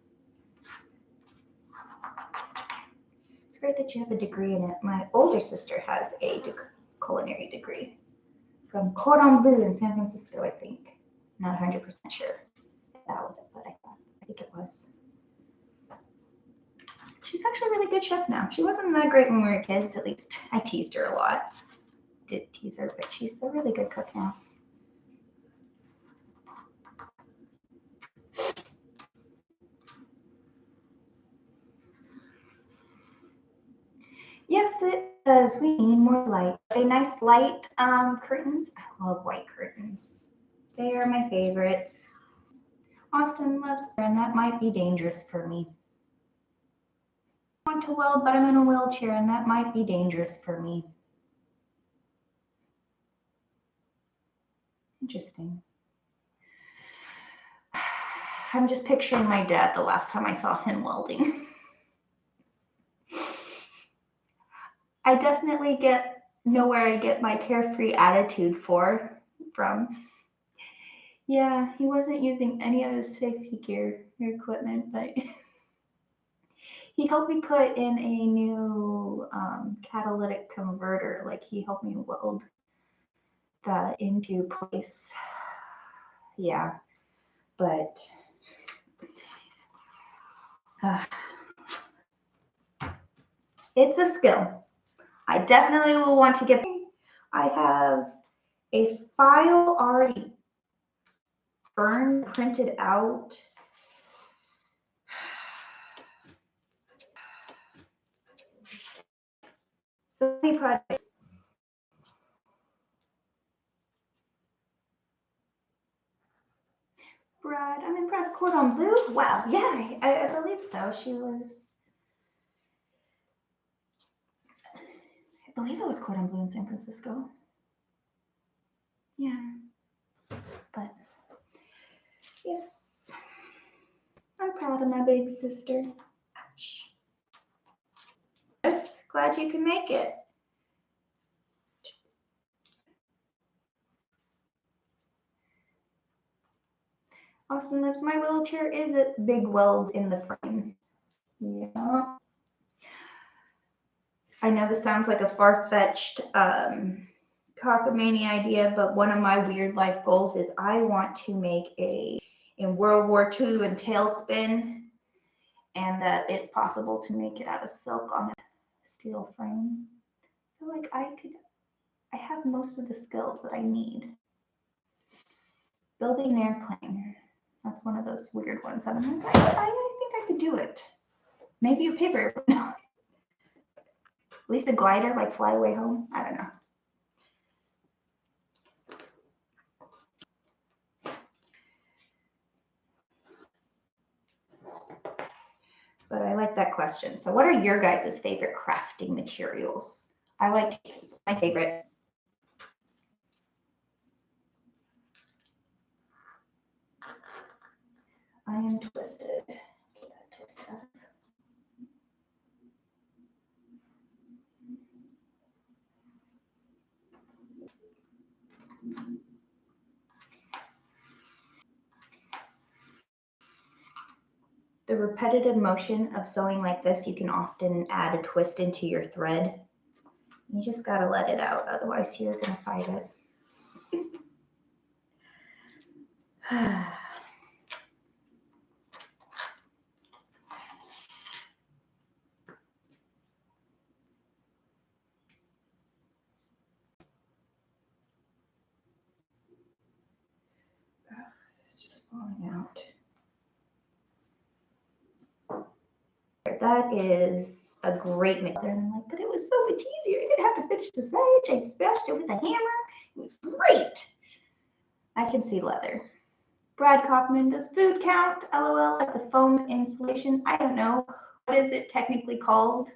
It's great that you have a degree in it. My older sister has a culinary degree from Cordon Bleu in San Francisco, I think. Not 100% sure if that was it, but I think it was. She's actually a really good chef now. She wasn't that great when we were kids, at least. I teased her a lot. Did tease her, but she's a really good cook now. Yes, it does. We need more light. A nice light curtains. I love white curtains. They are my favorites. Austin loves, and that might be dangerous for me. I want to weld, but I'm in a wheelchair, and that might be dangerous for me. Interesting. I'm just picturing my dad the last time I saw him welding. I definitely know where I get my carefree attitude from. Yeah, he wasn't using any of his safety gear or equipment, but he helped me put in a new catalytic converter. Like he helped me weld that into place. Yeah, but it's a skill. I definitely will want to get. I have a file already printed out. So many projects. Brad, I'm impressed. Cordon Bleu? Wow, yeah, I believe so. She was, I believe it was Cordon Bleu in San Francisco. Yeah, but yes, I'm proud of my big sister. Yes, glad you can make it. Austin lives. My wheelchair is a big weld in the frame. Yeah. I know this sounds like a far-fetched cockamamie idea, but one of my weird life goals is I want to make in World War II and tailspin, and that it's possible to make it out of silk on a steel frame. I feel like I have most of the skills that I need. Building an airplane, that's one of those weird ones. I'm like, I think I could do it. Maybe a paper, no. At least a glider, like Fly Away Home. I don't know. But I like that question. So what are your guys' favorite crafting materials? I like it's my favorite. I am twisted. Get that twist out. repetitive motion of sewing like this, you can often add a twist into your thread. You just gotta let it out, otherwise you're gonna fight it. It's just falling out. That is a great mix. And I'm like, but it was so much easier. I didn't have to finish the stitch. I smashed it with a hammer. It was great. I can see leather. Brad Kaufman, does food count? LOL, like the foam insulation. I don't know. What is it technically called?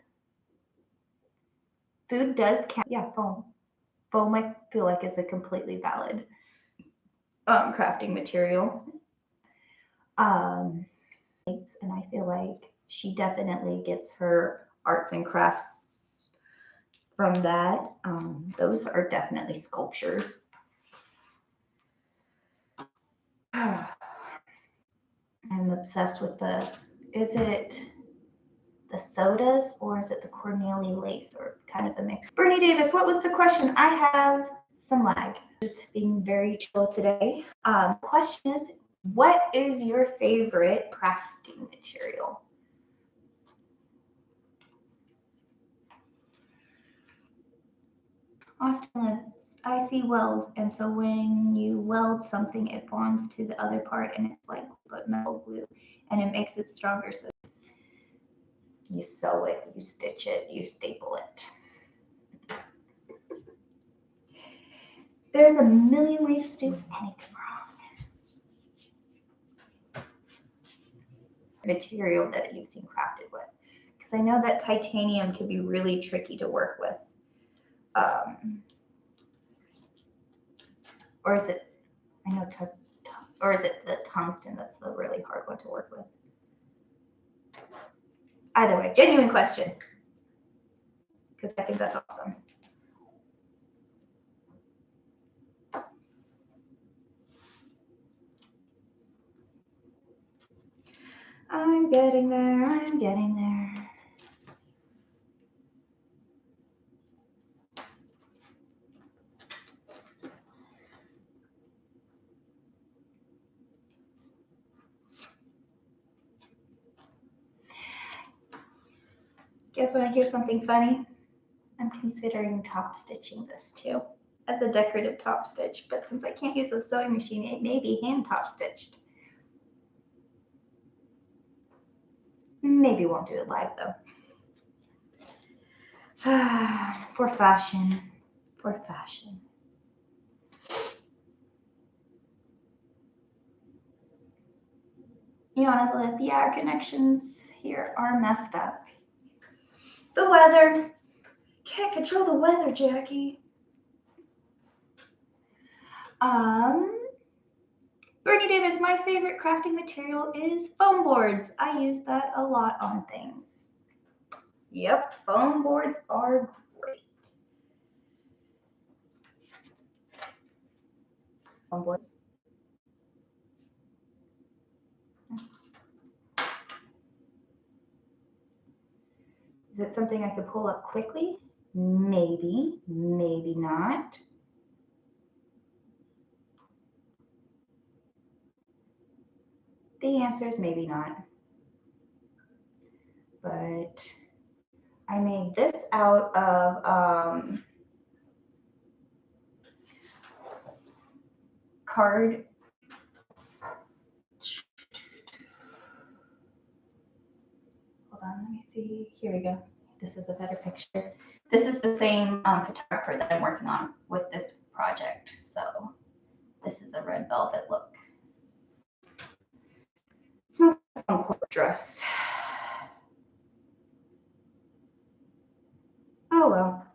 Food does count. Yeah, foam. Foam, I feel like, is a completely valid crafting material. And I feel like she definitely gets her arts and crafts from that. Those are definitely sculptures. I'm obsessed with is it the sodas or is it the Cornelia lace, or kind of a mix? Bernie Davis, what was the question? I have some lag. Just being very chill today. Question is, what is your favorite crafting material? Austin, I see welds, and so when you weld something, it bonds to the other part, and it's like metal glue, and it makes it stronger. So you sew it, you stitch it, you staple it. There's a million ways to do anything wrong. Material that you've seen crafted with, because I know that titanium can be really tricky to work with. Or is it? I know, or is it the tungsten that's the really hard one to work with? Either way, genuine question, because I think that's awesome. I'm getting there. I'm getting there. Guess when I hear something funny, I'm considering top stitching this too as a decorative top stitch, but since I can't use the sewing machine, it may be hand top stitched. Maybe won't do it live though. For fashion, for fashion. Jonathan, yeah, our connections here are messed up. The weather. Can't control the weather, Jackie. Bernie Davis, my favorite crafting material is foam boards. I use that a lot on things. Yep, foam boards are great. Foam boards. Is it something I could pull up quickly? Maybe, maybe not. The answer is maybe not. But I made this out of card. Hold on, let me see. Here we go. This is a better picture. This is the same photographer that I'm working on with this project. So this is a red velvet look. It's not a fun corporate dress. Oh well,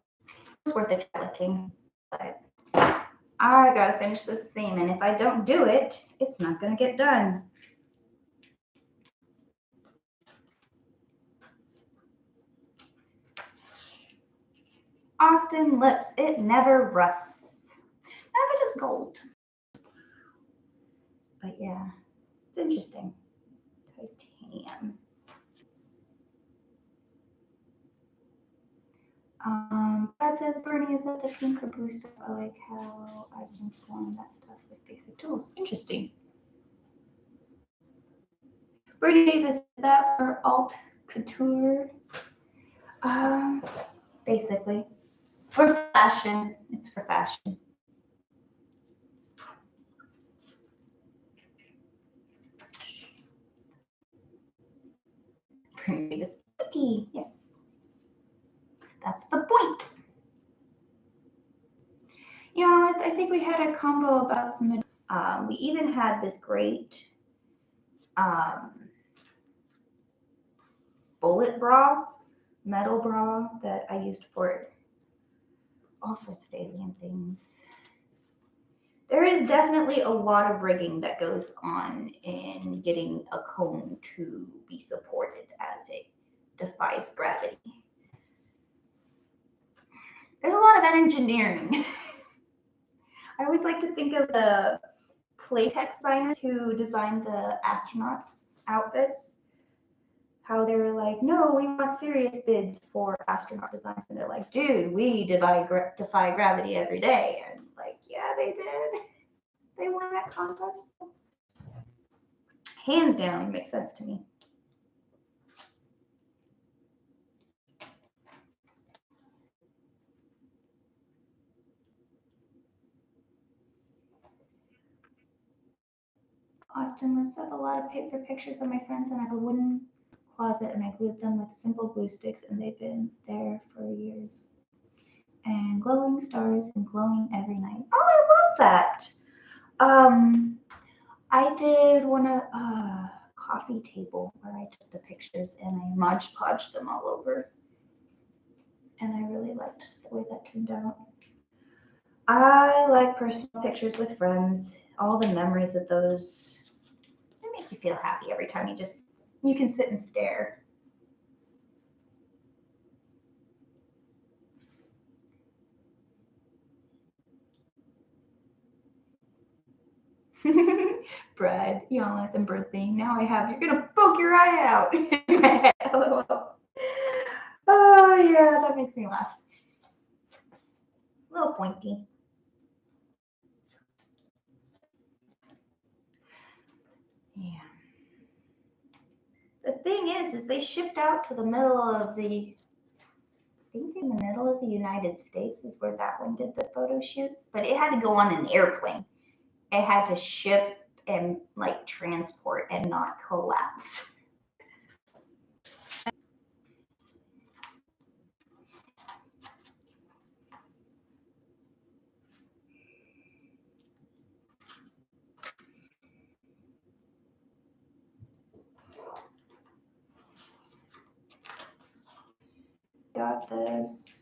it's worth a try looking. But I gotta finish this seam, and if I don't do it, it's not gonna get done. Austin Lips, it never rusts. Never does gold. But yeah, it's interesting. Titanium. Brad says, Bernie, is that the pink or blue stuff? I like how I can form that stuff with basic tools. Interesting. Bernie Davis, is that for alt couture? Basically. For fashion. It's for fashion. Bernie Davis, pretty. Yes. That's the point. You know, I think we had a combo about the middle. We even had this great bullet bra, metal bra that I used for all sorts of alien things. There is definitely a lot of rigging that goes on in getting a cone to be supported as it defies gravity. There's a lot of engineering. I always like to think of the playtex designers who designed the astronauts' outfits. How they were like, no, we want serious bids for astronaut designs. And they're like, dude, we defy gravity every day. And like, yeah, they did. They won that contest. Hands down, makes sense to me. Austin lifts up a lot of paper pictures of my friends, and I have a wooden closet, and I glued them with simple glue sticks, and they've been there for years. And glowing stars and glowing every night. Oh, I love that. I did one of coffee table where I took the pictures and I Mod Podged them all over. And I really liked the way that turned out. I like personal pictures with friends. All the memories of those, they make you feel happy every time you can sit and stare. Brad, you all let them bird thing. Now you're gonna poke your eye out. Oh yeah, that makes me laugh. A little pointy. Yeah. The thing is they shipped out to the middle of the, I think in the middle of the United States is where that one did the photo shoot, but it had to go on an airplane. It had to ship and like transport and not collapse. Got this.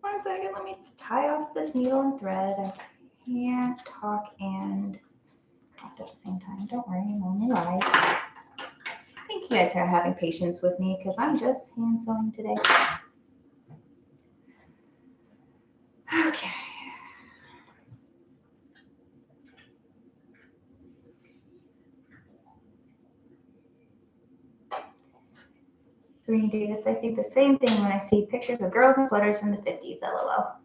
One second, let me tie off this needle and thread. I can't talk and craft at the same time. Don't worry, I'm only live. I think you guys are having patience with me because I'm just hand sewing today. Okay. Green Davis, I think the same thing when I see pictures of girls in sweaters from the 50s, lol.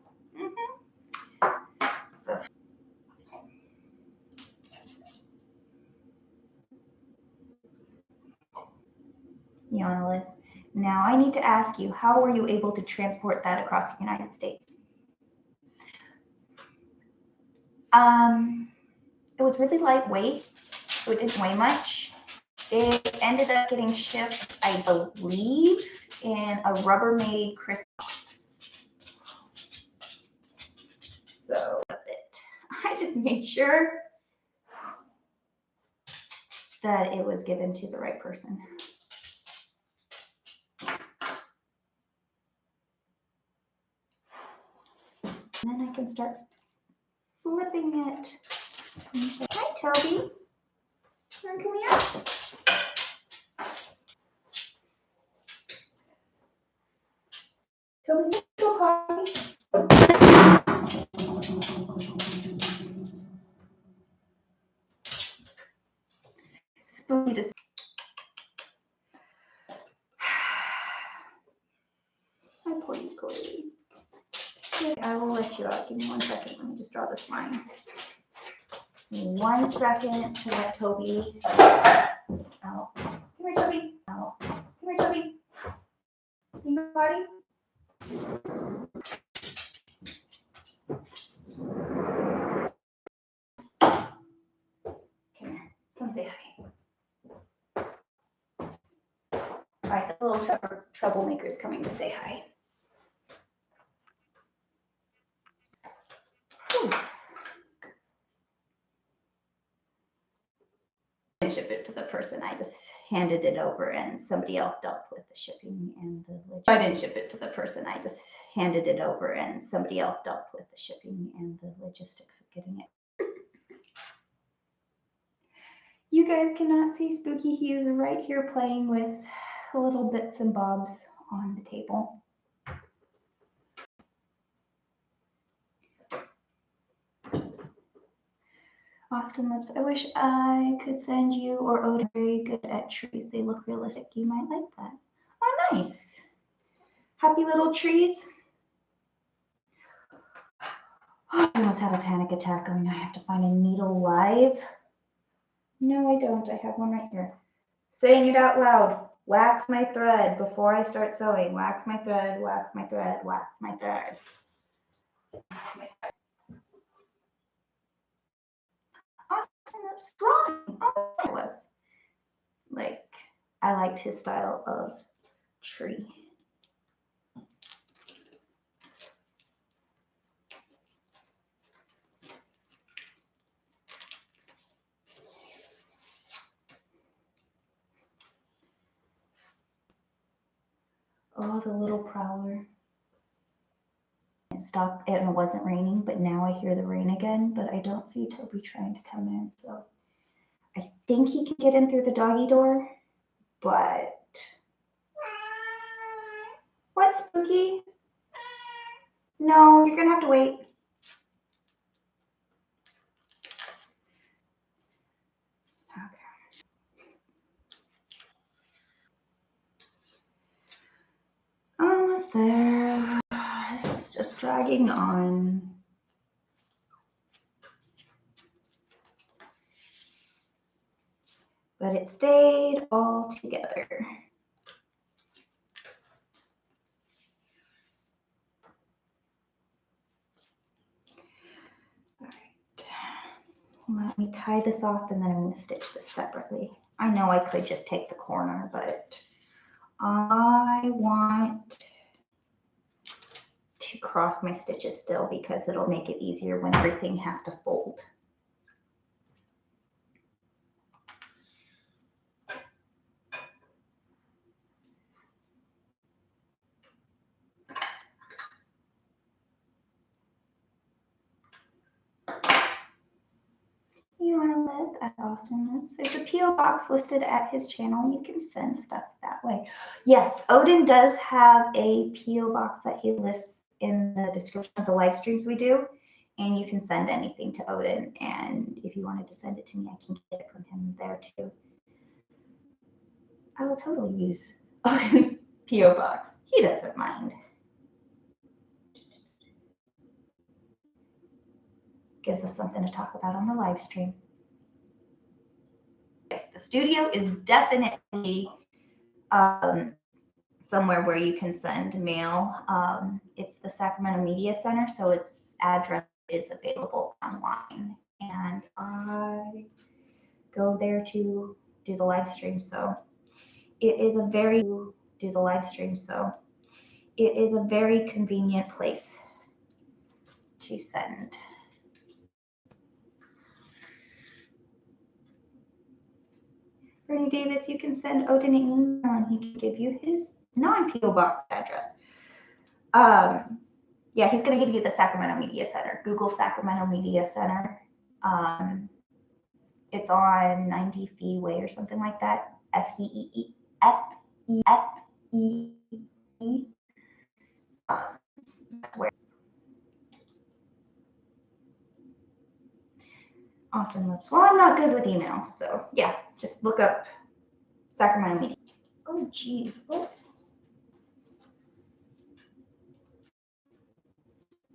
Yonalith. Now I need to ask you, how were you able to transport that across the United States? It was really lightweight, so it didn't weigh much. It ended up getting shipped, I believe, in a Rubbermaid crisp box. So that's it. I just made sure that it was given to the right person. And then I can start start flipping it. Hi, Toby. Come here. Toby, go potty. Spooky to my potty potty. Yes, I will let you out. Give me 1 second. Let me just draw this line. 1 second to let Toby out. Come here, Toby. Out. Come here, Toby. You go potty? Come here. Come say hi. All right, the little troublemaker's coming to say hi. Whew. I didn't ship it to the person. I just handed it over and somebody else dealt with the shipping and the logistics. I didn't ship it to the person. I just handed it over and somebody else dealt with the shipping and the logistics of getting it. You guys cannot see Spooky. He is right here playing with little bits and bobs on the table. Austin Lips, I wish I could send you or Odin. Very good at trees. They look realistic. You might like that. Oh, nice. Happy little trees. Oh, I almost had a panic attack going. I have to find a needle live. No, I don't. I have one right here. Saying it out loud. Wax my thread before I start sewing. Wax my thread, wax my thread, wax my thread. Wax my thread. Austin Lips drawing. Oh, it was. Like, I liked his style of tree. Oh, the little prowler. It stopped and it wasn't raining, but now I hear the rain again, but I don't see Toby trying to come in, so I think he can get in through the doggy door, but what, Spooky? No, you're gonna have to wait. Okay. Almost there. This is just dragging on. But it stayed all together. All right. Let me tie this off and then I'm going to stitch this separately. I know I could just take the corner, but I want to cross my stitches still because it'll make it easier when everything has to fold. You want to live at Austin Lips? There's a P.O. box listed at his channel. You can send stuff that way. Yes, Odin does have a P.O. box that he lists in the description of the live streams we do. And you can send anything to Odin. And if you wanted to send it to me, I can get it from him there too. I will totally use Odin's P.O. box. He doesn't mind. Gives us something to talk about on the live stream. Yes, the studio is definitely somewhere where you can send mail. It's the Sacramento Media Center, so its address is available online. And I go there to do the live stream, so it is a very convenient place to send. Bernie Davis, you can send Odin an email and he can give you his non-P.O. box address. Yeah, he's going to give you the Sacramento Media Center. Google Sacramento Media Center. It's on 90 Fee Way or something like that. F-E-E-E. F-E-F-E-E. Where Austin lives. Well, I'm not good with email, so yeah, just look up Sacramento Media. Oh, geez, what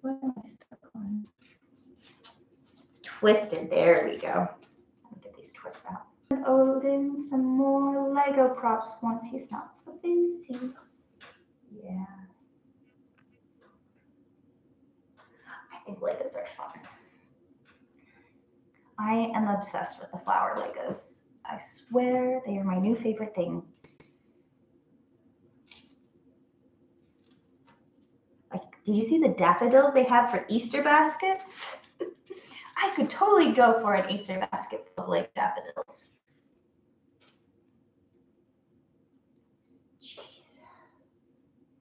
am I stuck on? It's twisted. There we go. Let me get these twists out. Odin some more Lego props once he's not so busy. Yeah. I think Legos are fun. I am obsessed with the flower Legos. I swear they are my new favorite thing. Like, did you see the daffodils they have for Easter baskets? I could totally go for an Easter basket of like daffodils. Jeez.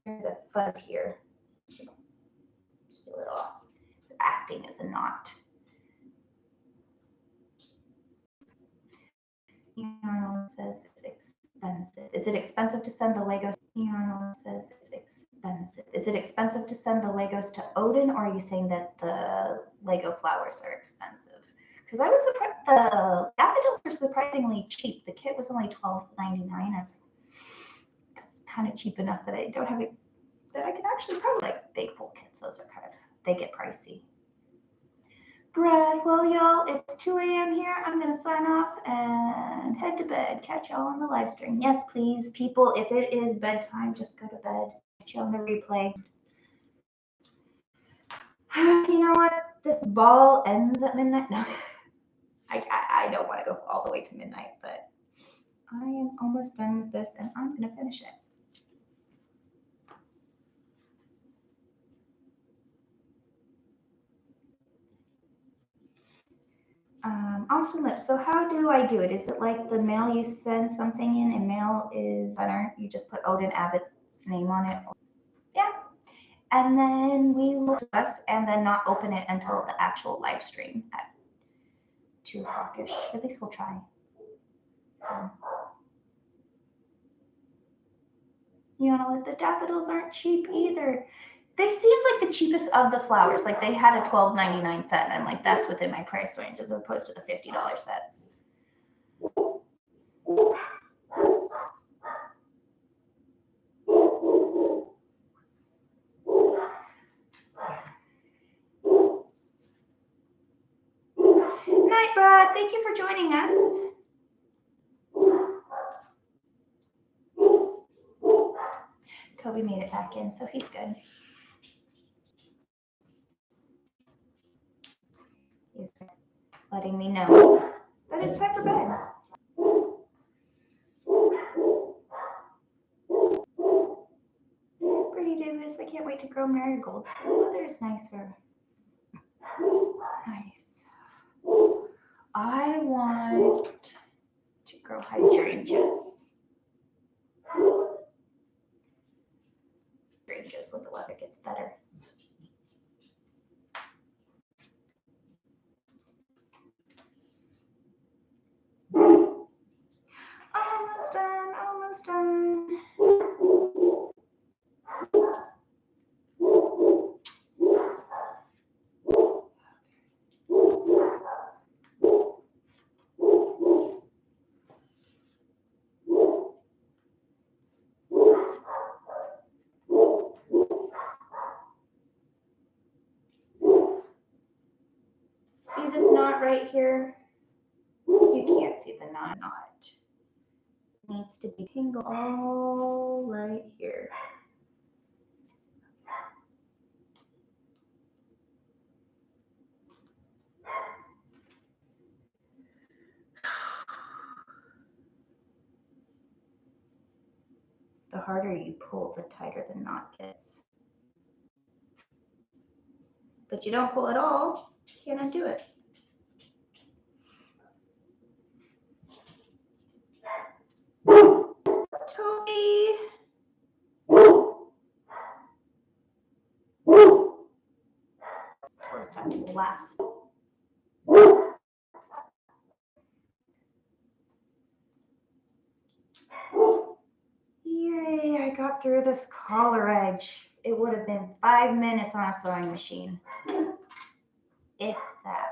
There's a fuzz here. Peel it off. Acting as a knot. Ian says it's expensive. Is it expensive to send the Legos? Ian says it's expensive. Is it expensive to send the Legos to Odin, or are you saying that the Lego flowers are expensive? Because I was surprised the daffodils were surprisingly cheap. The kit was only $12.99. That's kind of cheap enough that I don't have it. That I can actually probably like big full kits. Those are kind of, they get pricey. Brad, well, y'all, it's 2 a.m. here. I'm going to sign off and head to bed. Catch y'all on the live stream. Yes, please, people, if it is bedtime, just go to bed. Catch you on the replay. You know what? This ball ends at midnight. No, I don't want to go all the way to midnight, but I am almost done with this, and I'm going to finish it. Austin Lips. So how do I do it? Is it like the mail you send something in and mail is center? You just put Odin Abbott's name on it. Yeah. And then we will test and then not open it until the actual live stream at 2 o'clock-ish. At least we'll try. So you know, the daffodils aren't cheap either. They seem like the cheapest of the flowers. Like they had a $12.99 set, and I'm like, that's within my price range as opposed to the $50 sets. Night, Brad. Thank you for joining us. Toby made it back in, so he's good. He's letting me know that it's time for bed. Pretty Davis, I can't wait to grow marigolds. The weather is nicer. Nice. I want to grow hydrangeas. Hydrangeas when the weather gets better. Almost done, almost done. See this knot right here? You can't see the knot. It needs to be tingled all right here. The harder you pull, the tighter the knot gets. But you don't pull at all, you can't undo it. Toby! last. Yay, I got through this collar edge. It would have been 5 minutes on a sewing machine. If that.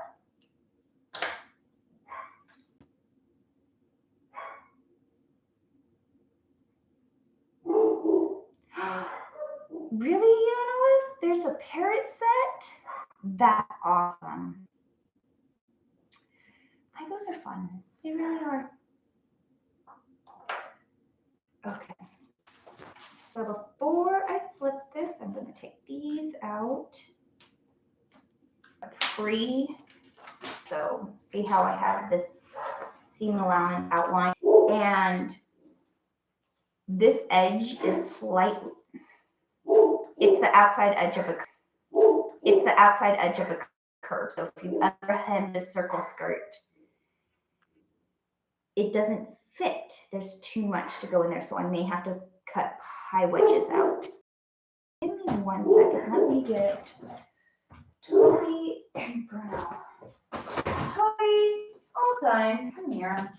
Really, you don't know what? There's a parrot set? That's awesome. Legos are fun. They really are. Okay. So before I flip this, I'm going to take these out. So see how I have this seam allowance outline, and this edge is slightly, it's the outside edge of a curve. So if you've ever hemmed a circle skirt, it doesn't fit. There's too much to go in there, so I may have to cut high wedges out. Give me 1 second. Let me get Toby and Bruno. Toby, hold on. Come here.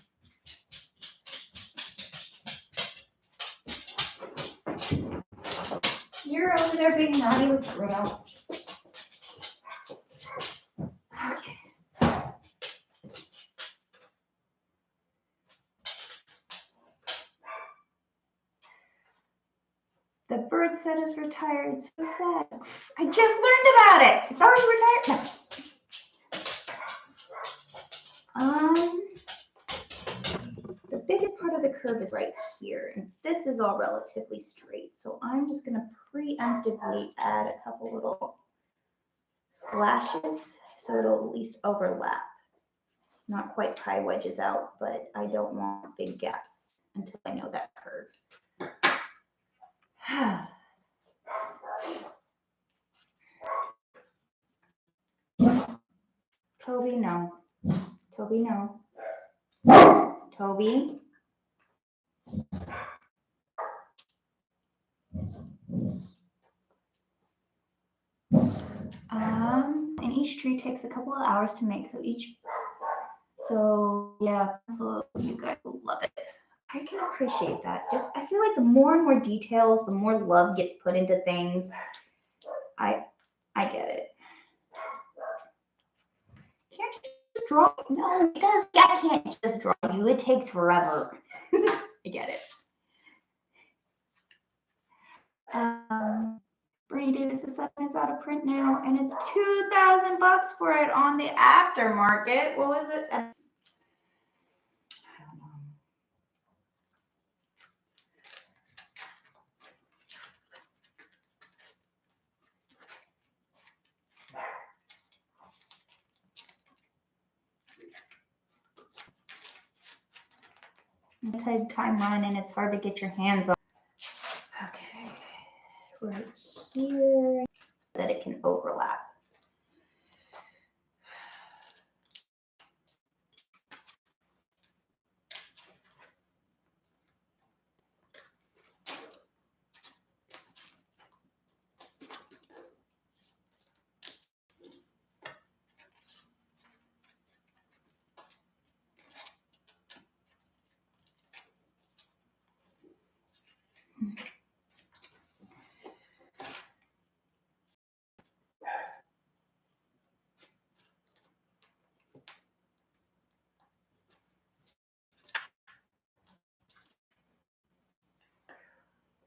You're over there being naughty with Bruno. Okay. The bird set is retired. So sad. I just learned about it. It's already retired. No. The biggest part of the curve is right here. And this is all relatively straight. So I'm just going to preemptively add a couple little slashes so it'll at least overlap. Not quite pie wedges out, but I don't want big gaps until I know that curve. Toby, no. Toby, no. Toby. And each tree takes a couple of hours to make, so you guys will love it. I can appreciate that. I feel like the more and more details, the more love gets put into things. I get it. Can't you just draw? No, it does. I can't just draw you. It takes forever. I get it. Bernie Davis' set is out of print now, and it's $2,000 for it on the aftermarket. What was it? I don't know. Time run, and it's hard to get your hands on. Okay, right here, that it can overlap.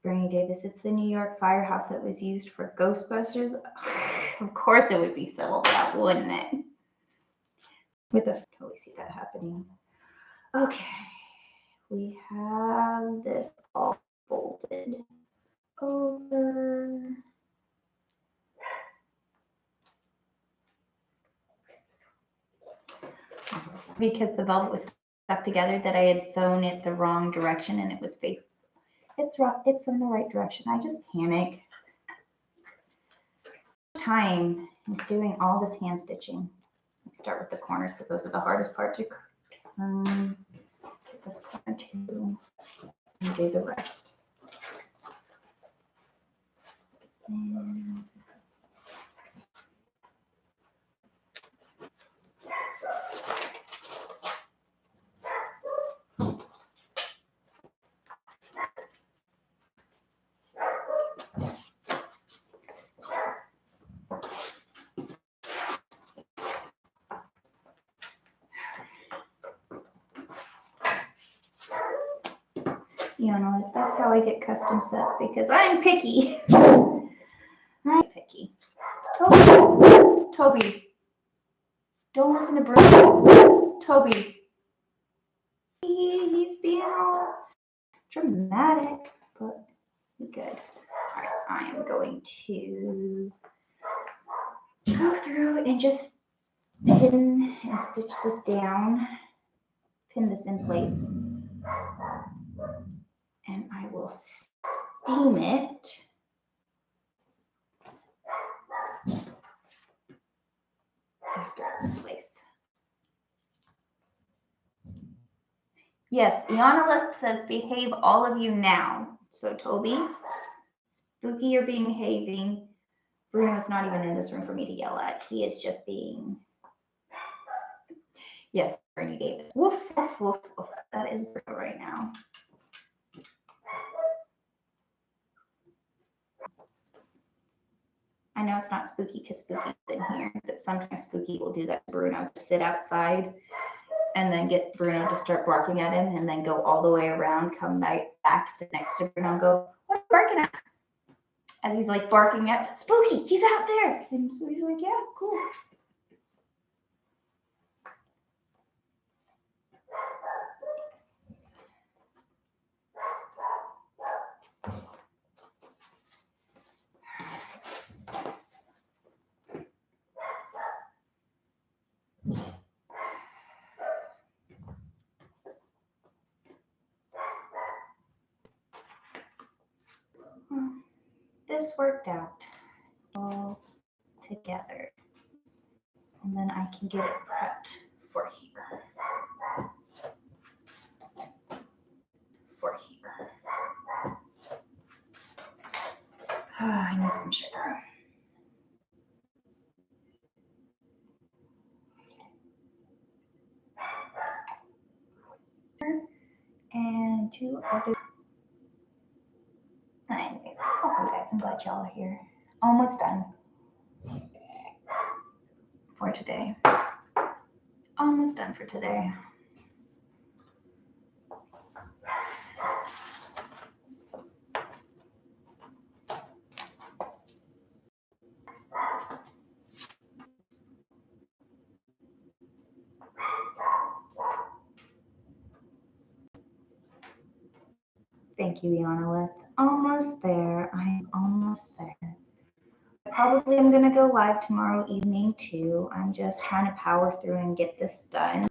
Bernie Davis, it's the New York firehouse that was used for Ghostbusters. Of course it would be so that, wouldn't it? Totally see that happening. Okay, we have this all folded over. Because the velvet was stuck together, that I had sewn it the wrong direction, and it was faced. It's in the right direction. I just panic. Time doing all this hand stitching. Let's start with the corners because those are the hardest part to get this corner too, and do the rest. And You know, that's how I get custom sets because I'm picky. I'm picky. Toby. Don't listen to Bruno. Toby. He's being all dramatic, but good. All right, I am going to go through and just pin and stitch this down. Pin this in place. And I will steam it. After it's in place. Yes, Iana says behave all of you now. So Toby, Spooky, you're behaving. Bruno's not even in this room for me to yell at. He is just being. Yes, Bernie Davis. Woof, woof, woof, woof. That is Bruno right now. I know it's not Spooky because Spooky's in here, but sometimes Spooky will do that to Bruno, sit outside and then get Bruno to start barking at him and then go all the way around, come back, sit next to Bruno and go, what are you barking at? As he's like barking at Spooky, he's out there. And so he's like, yeah, cool. This worked out all together. And then I can get it prepped for here. I need some sugar. And 2 other. Anyways, welcome guys. I'm glad y'all are here. Almost done for today. Almost done for today. Thank you, Iana. Almost there. I'm almost there. Probably I'm gonna go live tomorrow evening too. I'm just trying to power through and get this done.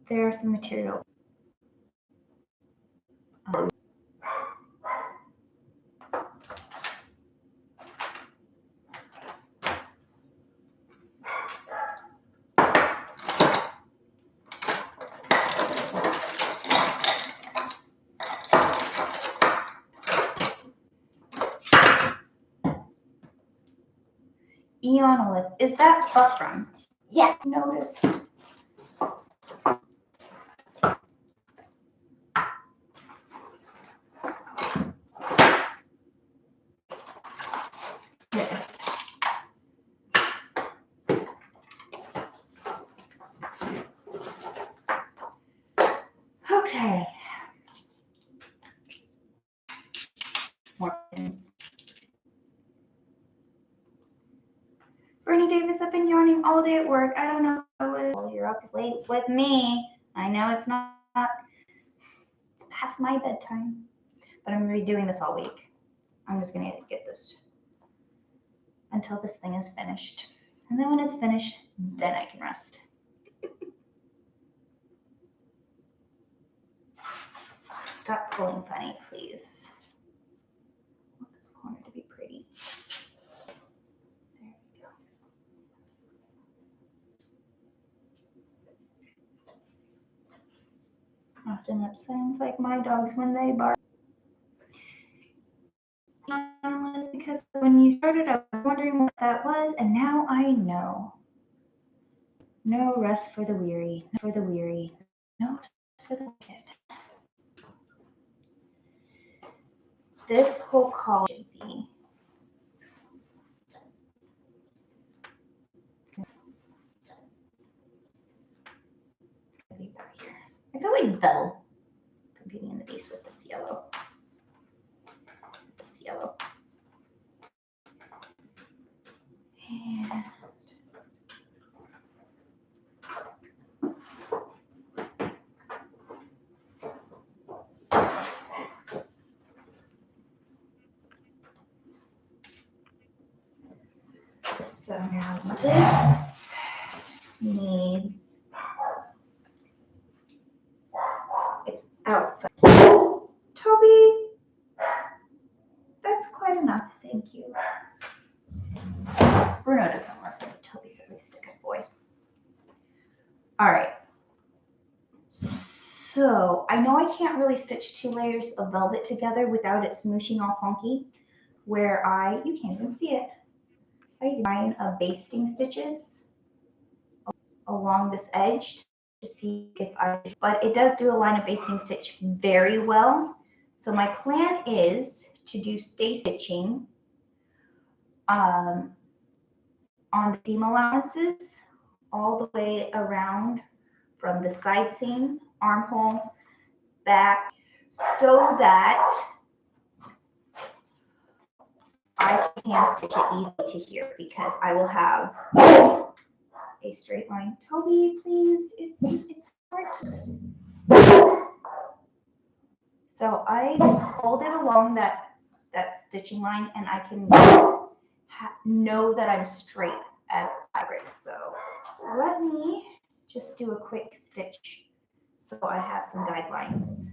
There are some materials. Ionolith, is that buckram? Yes, noticed. Yes. Okay. More pins. Bernie Davis, I've been yarning all day at work. I don't know if you're up late with me. I know it's not. It's past my bedtime. But I'm going to be doing this all week. I'm just going to get this until this thing is finished. And then when it's finished, then I can rest. Stop pulling funny, please. I want this corner to be pretty. There we go. Often that sounds like my dogs when they bark. Because when you started, I was wondering what that was, and now I know. No rest for the weary, for the weary, no rest for the wicked. This whole collar should be about here. I feel like Belle competing in the base with this yellow. This yellow. And so now this needs, it's outside. Toby, that's quite enough, thank you. Bruno doesn't listen, but Toby's at least a good boy. All right. So I know I can't really stitch 2 layers of velvet together without it smooshing all funky, where you can't even see it. I line of basting stitches along this edge to see if but it does do a line of basting stitch very well. So my plan is to do stay stitching on the seam allowances all the way around from the side seam, armhole, back, so that I can stitch it easy to here, because I will have a straight line. Toby, please, it's hard to. So I hold it along that stitching line, and I can know that I'm straight as fabric. So let me just do a quick stitch so I have some guidelines.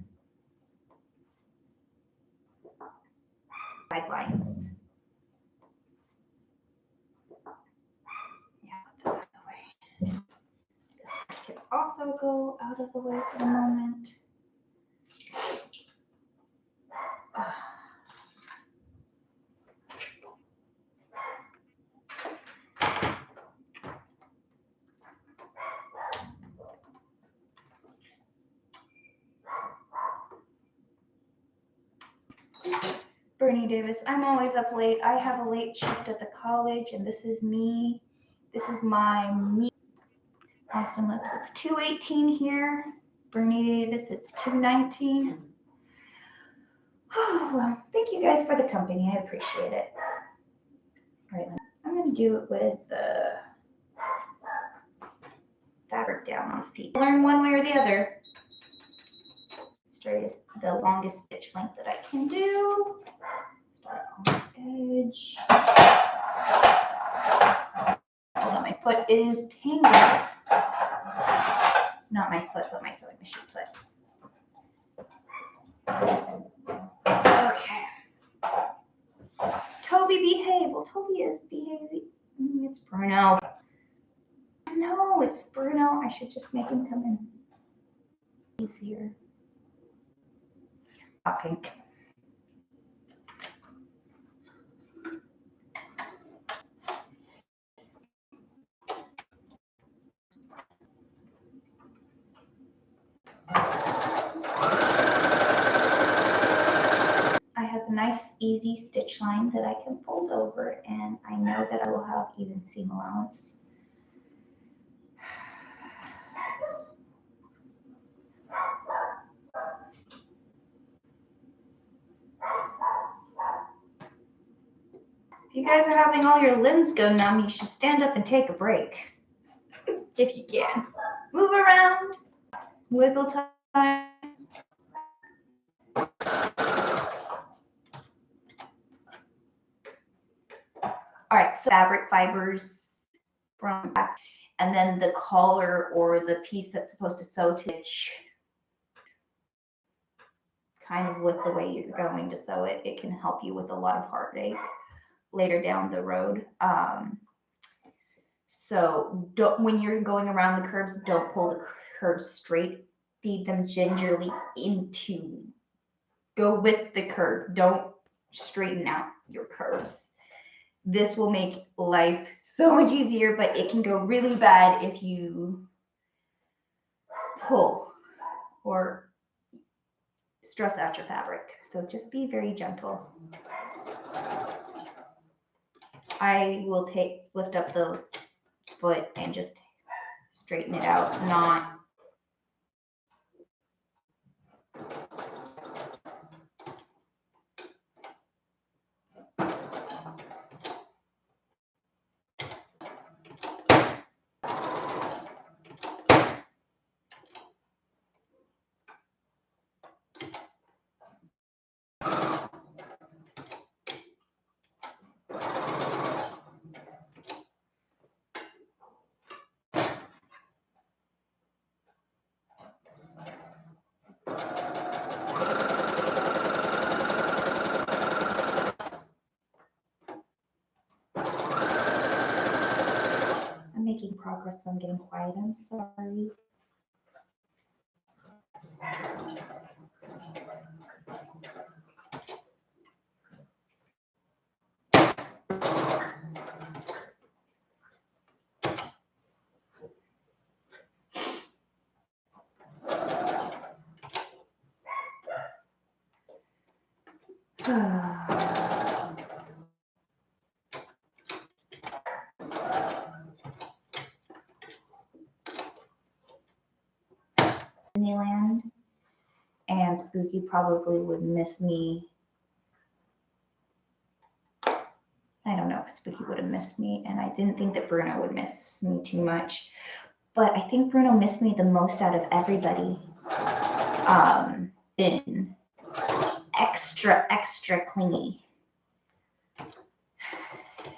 Guidelines. Yeah, put this out of the way. This can also go out of the way for the moment. Bernie Davis, I'm always up late. I have a late shift at the college, and this is me. This is my me. Austin Lips, it's 2:18 here. Bernie Davis, it's 2:19. Oh, well, thank you guys for the company. I appreciate it. All right, I'm going to do it with the fabric down on feet. Learn one way or the other. Straight is the longest stitch length that I can do. Start on the edge. Hold on, my foot is tangled. Not my foot, but my sewing machine foot. Okay. Toby, behave. Well, Toby is behaving. It's Bruno. No, it's Bruno. I should just make him come in. Easier. Hot pink. I have a nice easy stitch line that I can fold over, and I know that I will have even seam allowance. If you guys are having all your limbs go numb, you should stand up and take a break. If you can. Move around. Wiggle time. All right, so fabric fibers from that, and then the collar or the piece that's supposed to sew stitch, kind of with the way you're going to sew it, it can help you with a lot of heartache later down the road. So when you're going around the curves, don't pull the curves straight. Feed them gingerly into. Go with the curve. Don't straighten out your curves. This will make life so much easier, but it can go really bad if you pull or stress out your fabric. So just be very gentle. I will lift up the foot and just straighten it out, not making progress, so I'm getting quiet. I'm sorry. Disneyland, and Spooky probably would miss me. I don't know if Spooky would have missed me, and I didn't think that Bruno would miss me too much, but I think Bruno missed me the most out of everybody. Been extra clingy,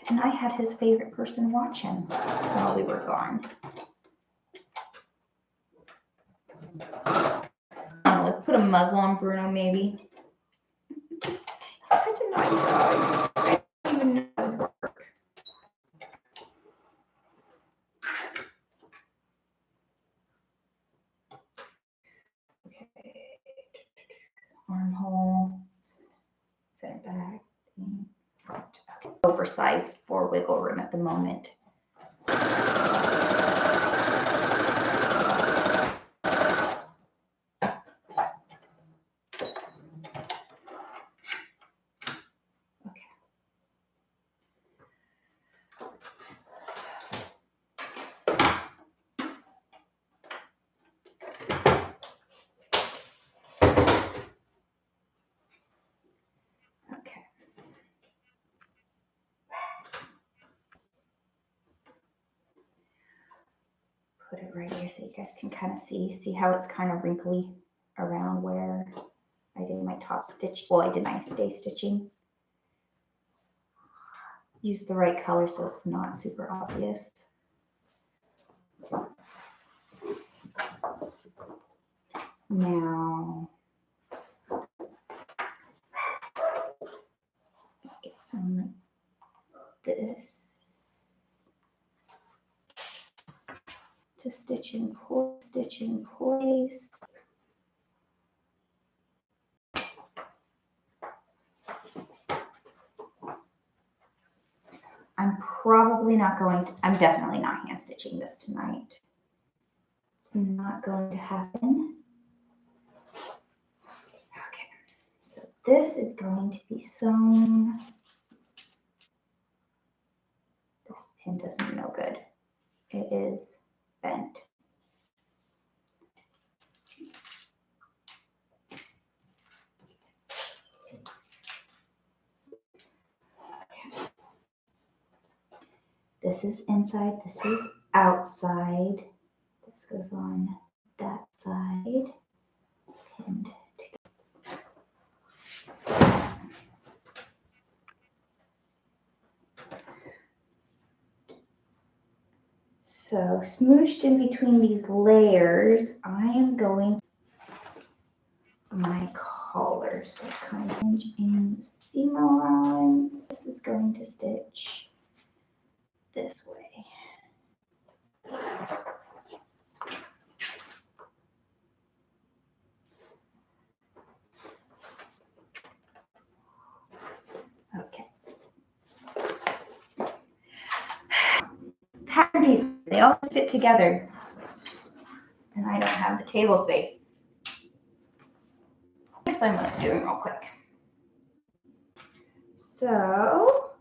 and I had his favorite person watch him while we were gone. Let's put a muzzle on Bruno, maybe. He's such a nice dog. I don't even know how it works. Okay. Armhole. Center back. Front. Okay. Oversized for wiggle room at the moment. Put it right here so you guys can kind of see how it's kind of wrinkly around where I did my top stitch. Well, I did my stay stitching. Use the right color so it's not super obvious. Now, get some of this to stitch in place. I'm definitely not hand stitching this tonight. It's not going to happen. Okay, so this is going to be sewn. This pin does me no good. It is bent. Okay. This is inside, this is outside. This goes on that side. Pinned together. So smooshed in between these layers, I am going my collar. So it comes in the seam allowance. This is going to stitch this way. Okay. they all fit together. And I don't have the table space. I'll explain what I'm doing real quick. So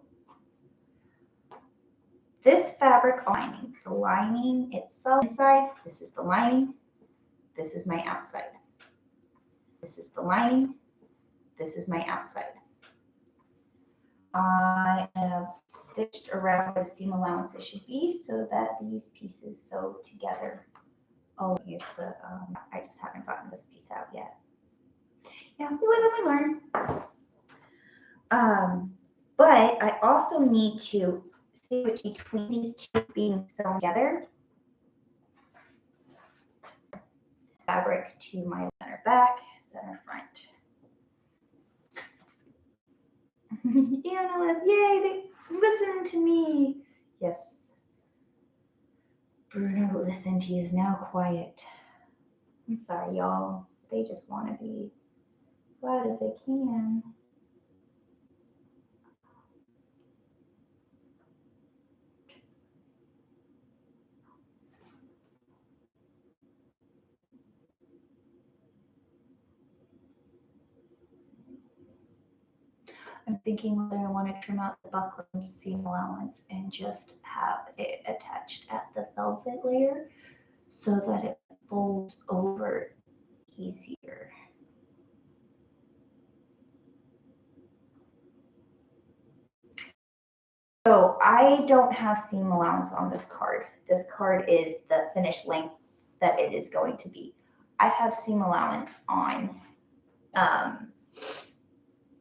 this fabric lining, the lining itself inside, this is the lining, this is my outside. This is the lining, this is my outside. I have stitched around where the seam allowances should be so that these pieces sew together. Oh, here's the, I just haven't gotten this piece out yet. Yeah, we live and we learn. But I also need to sandwich between these two being sewn together. Fabric to my center back, center front. Analyst, yay, they listen to me. Yes. Bruno listened, he is now quiet. I'm sorry, y'all. They just want to be as loud as they can. I'm thinking whether I want to trim out the buckle seam allowance and just have it attached at the velvet layer so that it folds over easier. So I don't have seam allowance on this card. This card is the finished length that it is going to be. I have seam allowance on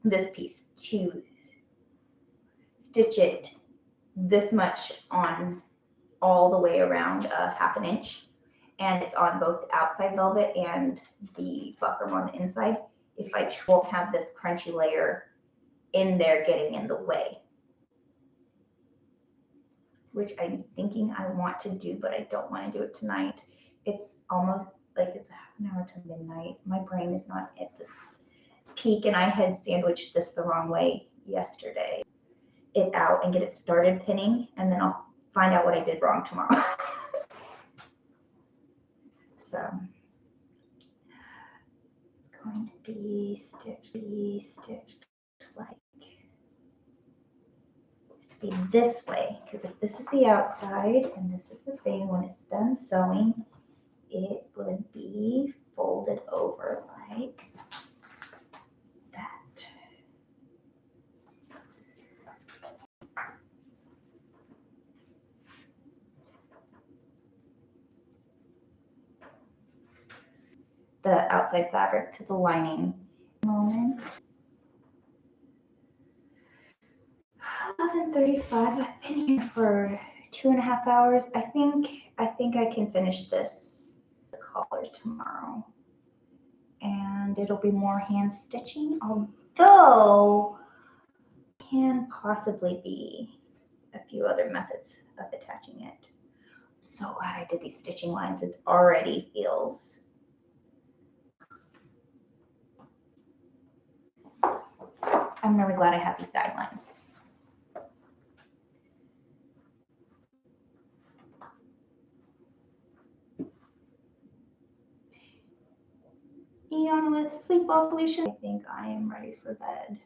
this piece to stitch it this much on all the way around half an inch, and it's on both the outside velvet and the buckram on the inside. If I won't have this crunchy layer in there getting in the way, which I'm thinking I want to do, but I don't want to do it tonight. It's almost like it's a half an hour to midnight. My brain is not at its peak, and I had sandwiched this the wrong way yesterday. It out and get it started pinning, and then I'll find out what I did wrong tomorrow. So it's going to be stitched like to be this way, because if this is the outside and this is the thing, when it's done sewing, it would be folded over like that. The outside fabric to the lining. Moment. 11:35. I've been here for 2.5 hours. I think I can finish this collar tomorrow, and it'll be more hand stitching, although can possibly be a few other methods of attaching it. So glad I did these stitching lines. It already feels I'm really glad I have these guidelines. Eon, let's sleep well, Felicia. I think I am ready for bed.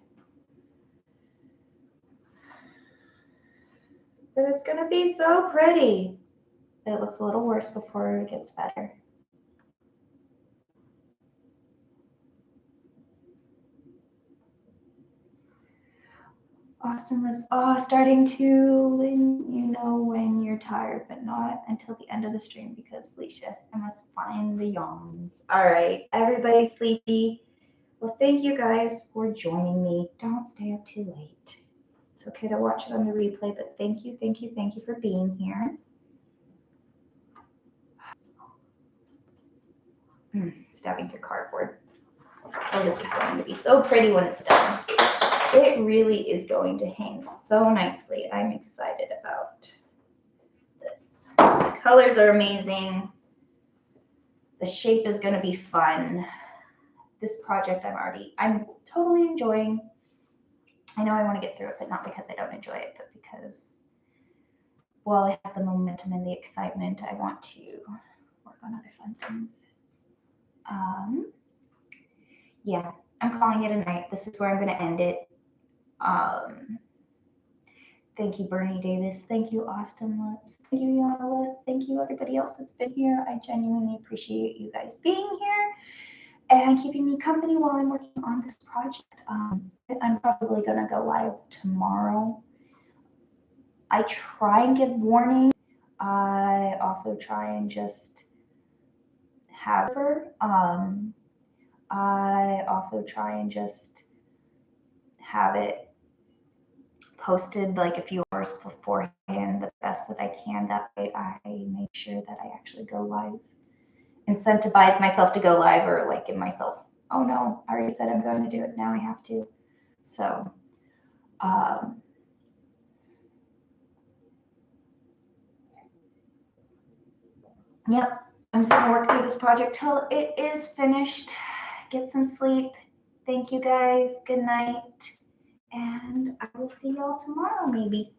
But it's gonna be so pretty. But it looks a little worse before it gets better. Austin lives, starting to, you know, when you're tired, but not until the end of the stream because Felicia, I must find the yawns. All right, everybody sleepy. Well, thank you guys for joining me. Don't stay up too late. It's okay to watch it on the replay, but thank you for being here. Stabbing through cardboard. Oh, this is going to be so pretty when it's done. It really is going to hang so nicely. I'm excited about this. The colors are amazing. The shape is going to be fun. This project I'm totally enjoying. I know I want to get through it, but not because I don't enjoy it, but because while I have the momentum and the excitement, I want to work on other fun things. Yeah, I'm calling it a night. This is where I'm going to end it. Thank you, Bernie Davis. Thank you, Austin Lips. Thank you, Yana. Thank you, everybody else that's been here. I genuinely appreciate you guys being here and keeping me company while I'm working on this project. I'm probably going to go live tomorrow. I try and give warning. I also try and just have her. I also try and just have it posted like a few hours beforehand, the best that I can. That way I make sure that I actually go live. Incentivize myself to go live, or like give myself, oh no, I already said I'm going to do it, now I have to. So yep, I'm just gonna work through this project till it is finished. Get some sleep. Thank you guys. Good night. And I will see y'all tomorrow maybe.